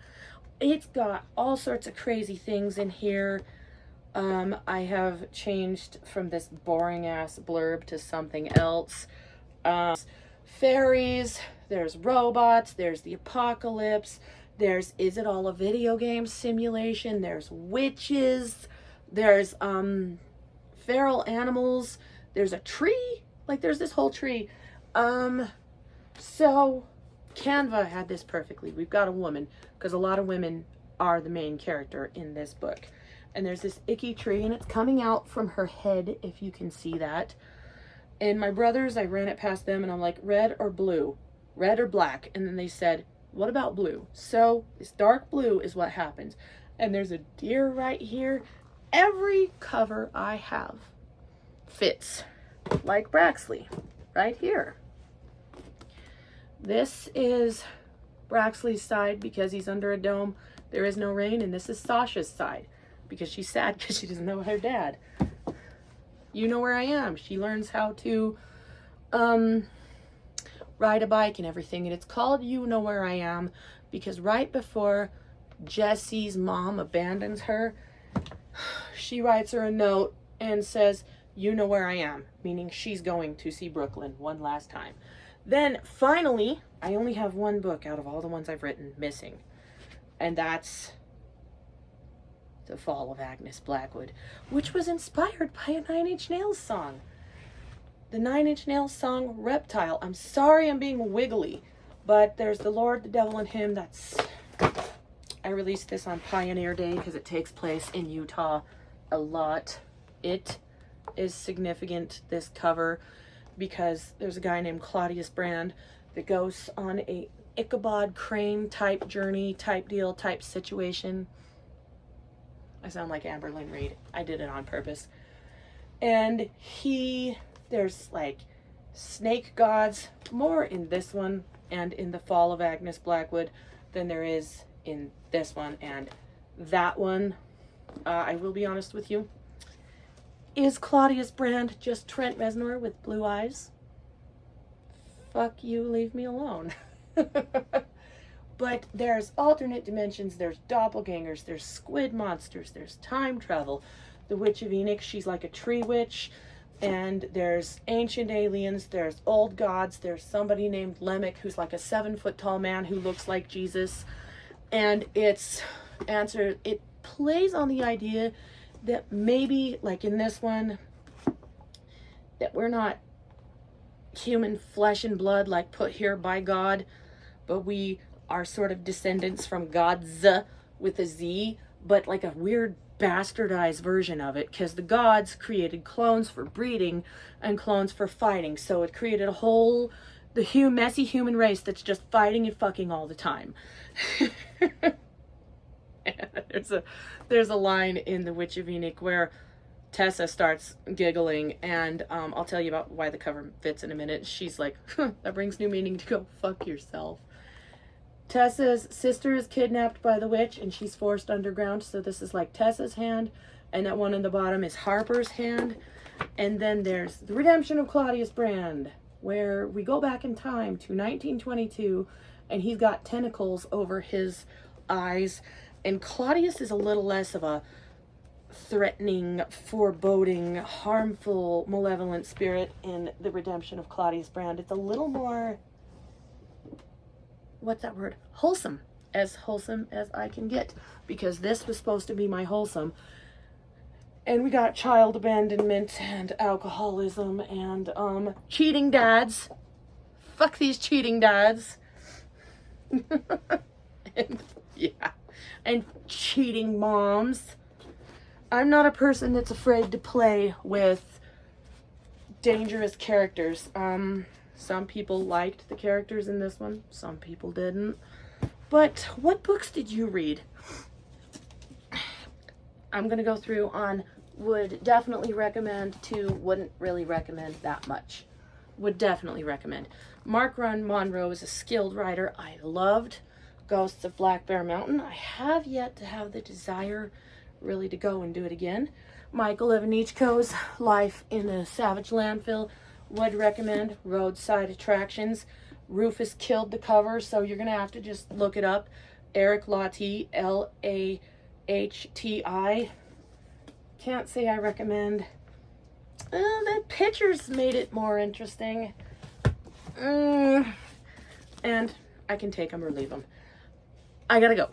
It's got all sorts of crazy things in here. I have changed from this boring ass blurb to something else. Fairies, there's robots, there's the apocalypse, there's is it all a video game simulation, there's witches, there's feral animals, there's a tree, like there's this whole tree. So Canva had this perfectly. We've got a woman, because a lot of women are the main character in this book. And there's this icky tree, and it's coming out from her head, if you can see that. And my brothers, I ran it past them, and I'm like, red or blue? Red or black? And then they said, what about blue? So this dark blue is what happens. And there's a deer right here. Every cover I have fits, like Braxley, right here. This is Braxley's side because he's under a dome. There is no rain. And this is Sasha's side because she's sad because she doesn't know her dad. You Know Where I Am. She learns how to ride a bike and everything. And it's called You Know Where I Am because right before Jessie's mom abandons her, she writes her a note and says, you know where I am, meaning she's going to see Brooklyn one last time. Then finally, I only have one book out of all the ones I've written missing, and that's The Fall of Agnes Blackwood, which was inspired by a Nine Inch Nails song. The Nine Inch Nails song, Reptile. I'm sorry I'm being wiggly, but there's The Lord, the Devil, and Him. I released this on Pioneer Day because it takes place in Utah a lot. It is significant, this cover, because there's a guy named Claudius Brand that goes on a Ichabod Crane type journey, type deal, type situation. I sound like Amber Lynn Reid. I did it on purpose. And there's like snake gods, more in this one and in The Fall of Agnes Blackwood than there is in this one and that one. I will be honest with you. Is Claudius Brand just Trent Reznor with blue eyes? Fuck you, leave me alone. But there's alternate dimensions, there's doppelgangers, there's squid monsters, there's time travel. The Witch of Enoch, she's like a tree witch. And there's ancient aliens, there's old gods, there's somebody named Lemmick who's like a 7-foot tall man who looks like Jesus. And it plays on the idea that maybe, like in this one, that we're not human flesh and blood, like put here by God, but we are sort of descendants from gods with a Z, but like a weird bastardized version of it, because the gods created clones for breeding and clones for fighting, so it created a whole messy human race that's just fighting and fucking all the time. there's a line in The Witch of Enoch where Tessa starts giggling, and I'll tell you about why the cover fits in a minute. She's like, that brings new meaning to go fuck yourself. Tessa's sister is kidnapped by the witch and she's forced underground. So this is like Tessa's hand, and that one in the bottom is Harper's hand. And then there's the redemption of Claudius Brand, where we go back in time to 1922 and he's got tentacles over his eyes. And Claudius is a little less of a threatening, foreboding, harmful, malevolent spirit in the redemption of Claudius Brand. It's a little more, what's that word? Wholesome as I can get, because this was supposed to be my wholesome. And we got child abandonment and alcoholism and cheating dads. Fuck these cheating dads. And cheating moms. I'm not a person that's afraid to play with dangerous characters. Some people liked the characters in this one. Some people didn't. But what books did you read? I'm going to go through on would definitely recommend to wouldn't really recommend that much. Would definitely recommend. Mark Ron Monroe is a skilled writer. I loved Ghosts of Black Bear Mountain. I have yet to have the desire really to go and do it again. Michael Ivanichko's Life in a Savage Landfill. Would recommend. Roadside Attractions. Rufus killed the cover, so you're going to have to just look it up. Eric Lahti, Lahti. Can't say I recommend. The pictures made it more interesting. And I can take them or leave them. I gotta go.